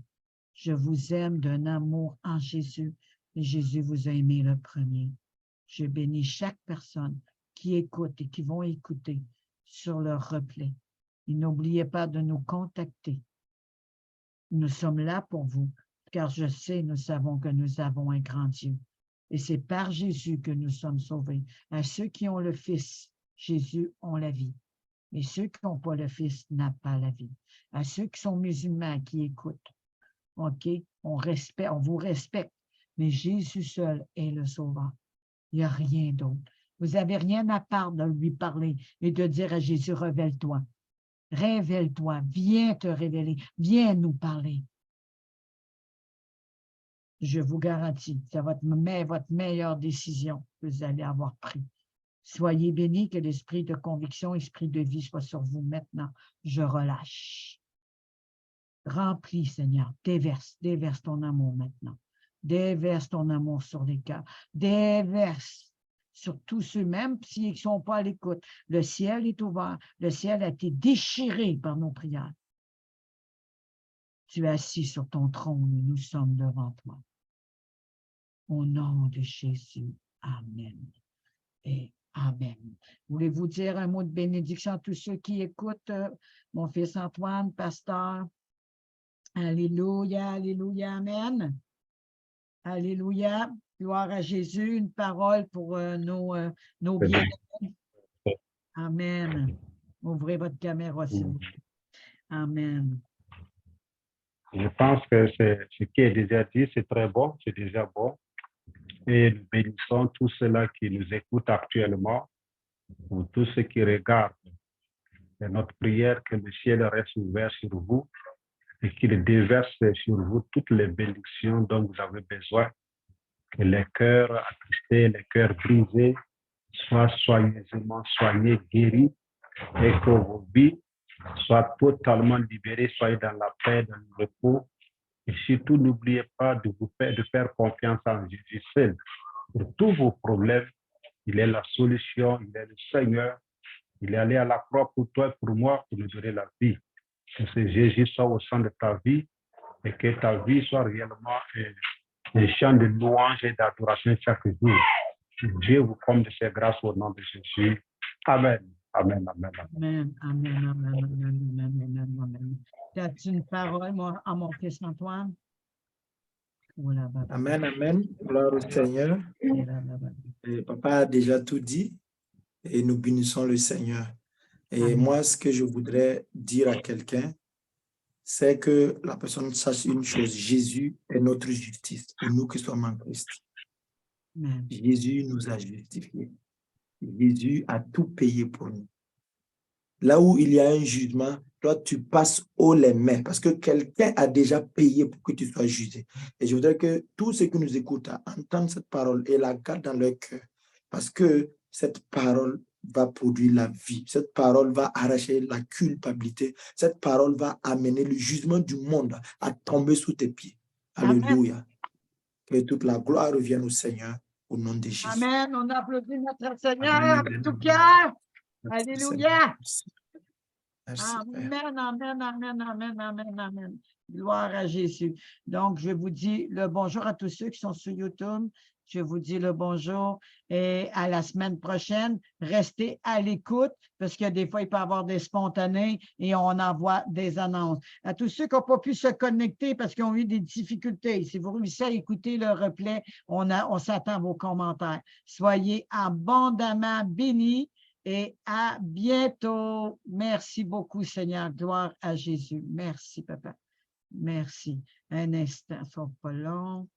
Je vous aime d'un amour en Jésus et Jésus vous a aimé le premier. Je bénis chaque personne qui écoute et qui vont écouter sur leur replay. Et n'oubliez pas de nous contacter. Nous sommes là pour vous, car je sais, nous savons que nous avons un grand Dieu. Et c'est par Jésus que nous sommes sauvés. À ceux qui ont le Fils, Jésus ont la vie. Et ceux qui n'ont pas le Fils n'ont pas la vie. À ceux qui sont musulmans, qui écoutent, OK, on vous respecte, mais Jésus seul est le Sauveur. Il n'y a rien d'autre. Vous n'avez rien à part de lui parler et de dire à Jésus, révèle-toi. Révèle-toi, viens te révéler, viens nous parler. Je vous garantis, c'est votre meilleure décision que vous allez avoir prise. Soyez bénis, que l'esprit de conviction, esprit de vie soit sur vous maintenant. Je relâche. Remplis, Seigneur, déverse ton amour maintenant. Déverse ton amour sur les cœurs. Déverse sur tous ceux, même s'ils ne sont pas à l'écoute. Le ciel est ouvert. Le ciel a été déchiré par nos prières. Tu es assis sur ton trône et nous sommes devant toi. Au nom de Jésus, amen et amen. Voulez-vous dire un mot de bénédiction à tous ceux qui écoutent? Mon fils Antoine, pasteur. Alléluia, alléluia, amen. Alléluia, gloire à Jésus. Une parole pour nos biens. Amen. Ouvrez votre caméra, s'il vous plaît. Amen. Je pense que ce qui est déjà dit, c'est très bon, c'est déjà bon. Et nous bénissons tous ceux-là qui nous écoutent actuellement, ou tous ceux qui regardent. C'est notre prière que le ciel reste ouvert sur vous et qu'il déverse sur vous toutes les bénédictions dont vous avez besoin, que les cœurs attristés, les cœurs brisés soient soigneusement soignés, guéris, et que vos vies soient totalement libérées, soyez dans la paix, dans le repos. Et surtout, n'oubliez pas de faire confiance en Jésus seul. Pour tous vos problèmes, il est la solution, il est le Seigneur. Il est allé à la croix pour toi et pour moi pour nous donner la vie. Que ce Jésus soit au sein de ta vie et que ta vie soit réellement un chant de louange et d'adoration chaque jour. Dieu vous comble de ses grâces au nom de Jésus. Amen. Amen, amen, amen. Amen, amen, amen, amen, amen, amen, amen. As-tu une parole à mon fils Antoine? Amen, amen. Gloire au Seigneur. Et papa a déjà tout dit et nous bénissons le Seigneur. Et amen. Moi, ce que je voudrais dire à quelqu'un, c'est que la personne sache une chose, Jésus est notre justice, pour nous qui sommes en Christ. Amen. Jésus nous a justifiés. Jésus a tout payé pour nous. Là où il y a un jugement, toi, tu passes haut les mains parce que quelqu'un a déjà payé pour que tu sois jugé. Et je voudrais que tous ceux qui nous écoutent entendent cette parole et la gardent dans leur cœur parce que cette parole va produire la vie. Cette parole va arracher la culpabilité. Cette parole va amener le jugement du monde à tomber sous tes pieds. Alléluia. Que toute la gloire revienne au Seigneur au nom de Jésus. Amen. On applaudit notre Seigneur Amen, avec amen, tout amen. cœur. Merci, Alléluia. Merci, Amen, amen, amen, amen, amen, amen. Gloire à Jésus. Donc, je vous dis le bonjour à tous ceux qui sont sur YouTube. Je vous dis le bonjour et à la semaine prochaine. Restez à l'écoute parce que des fois, il peut y avoir des spontanés et on envoie des annonces. À tous ceux qui n'ont pas pu se connecter parce qu'ils ont eu des difficultés, si vous réussissez à écouter le replay, on s'attend à vos commentaires. Soyez abondamment bénis. Et à bientôt. Merci beaucoup, Seigneur. Gloire à Jésus. Merci, papa. Merci. Un instant, ça ne sera pas long.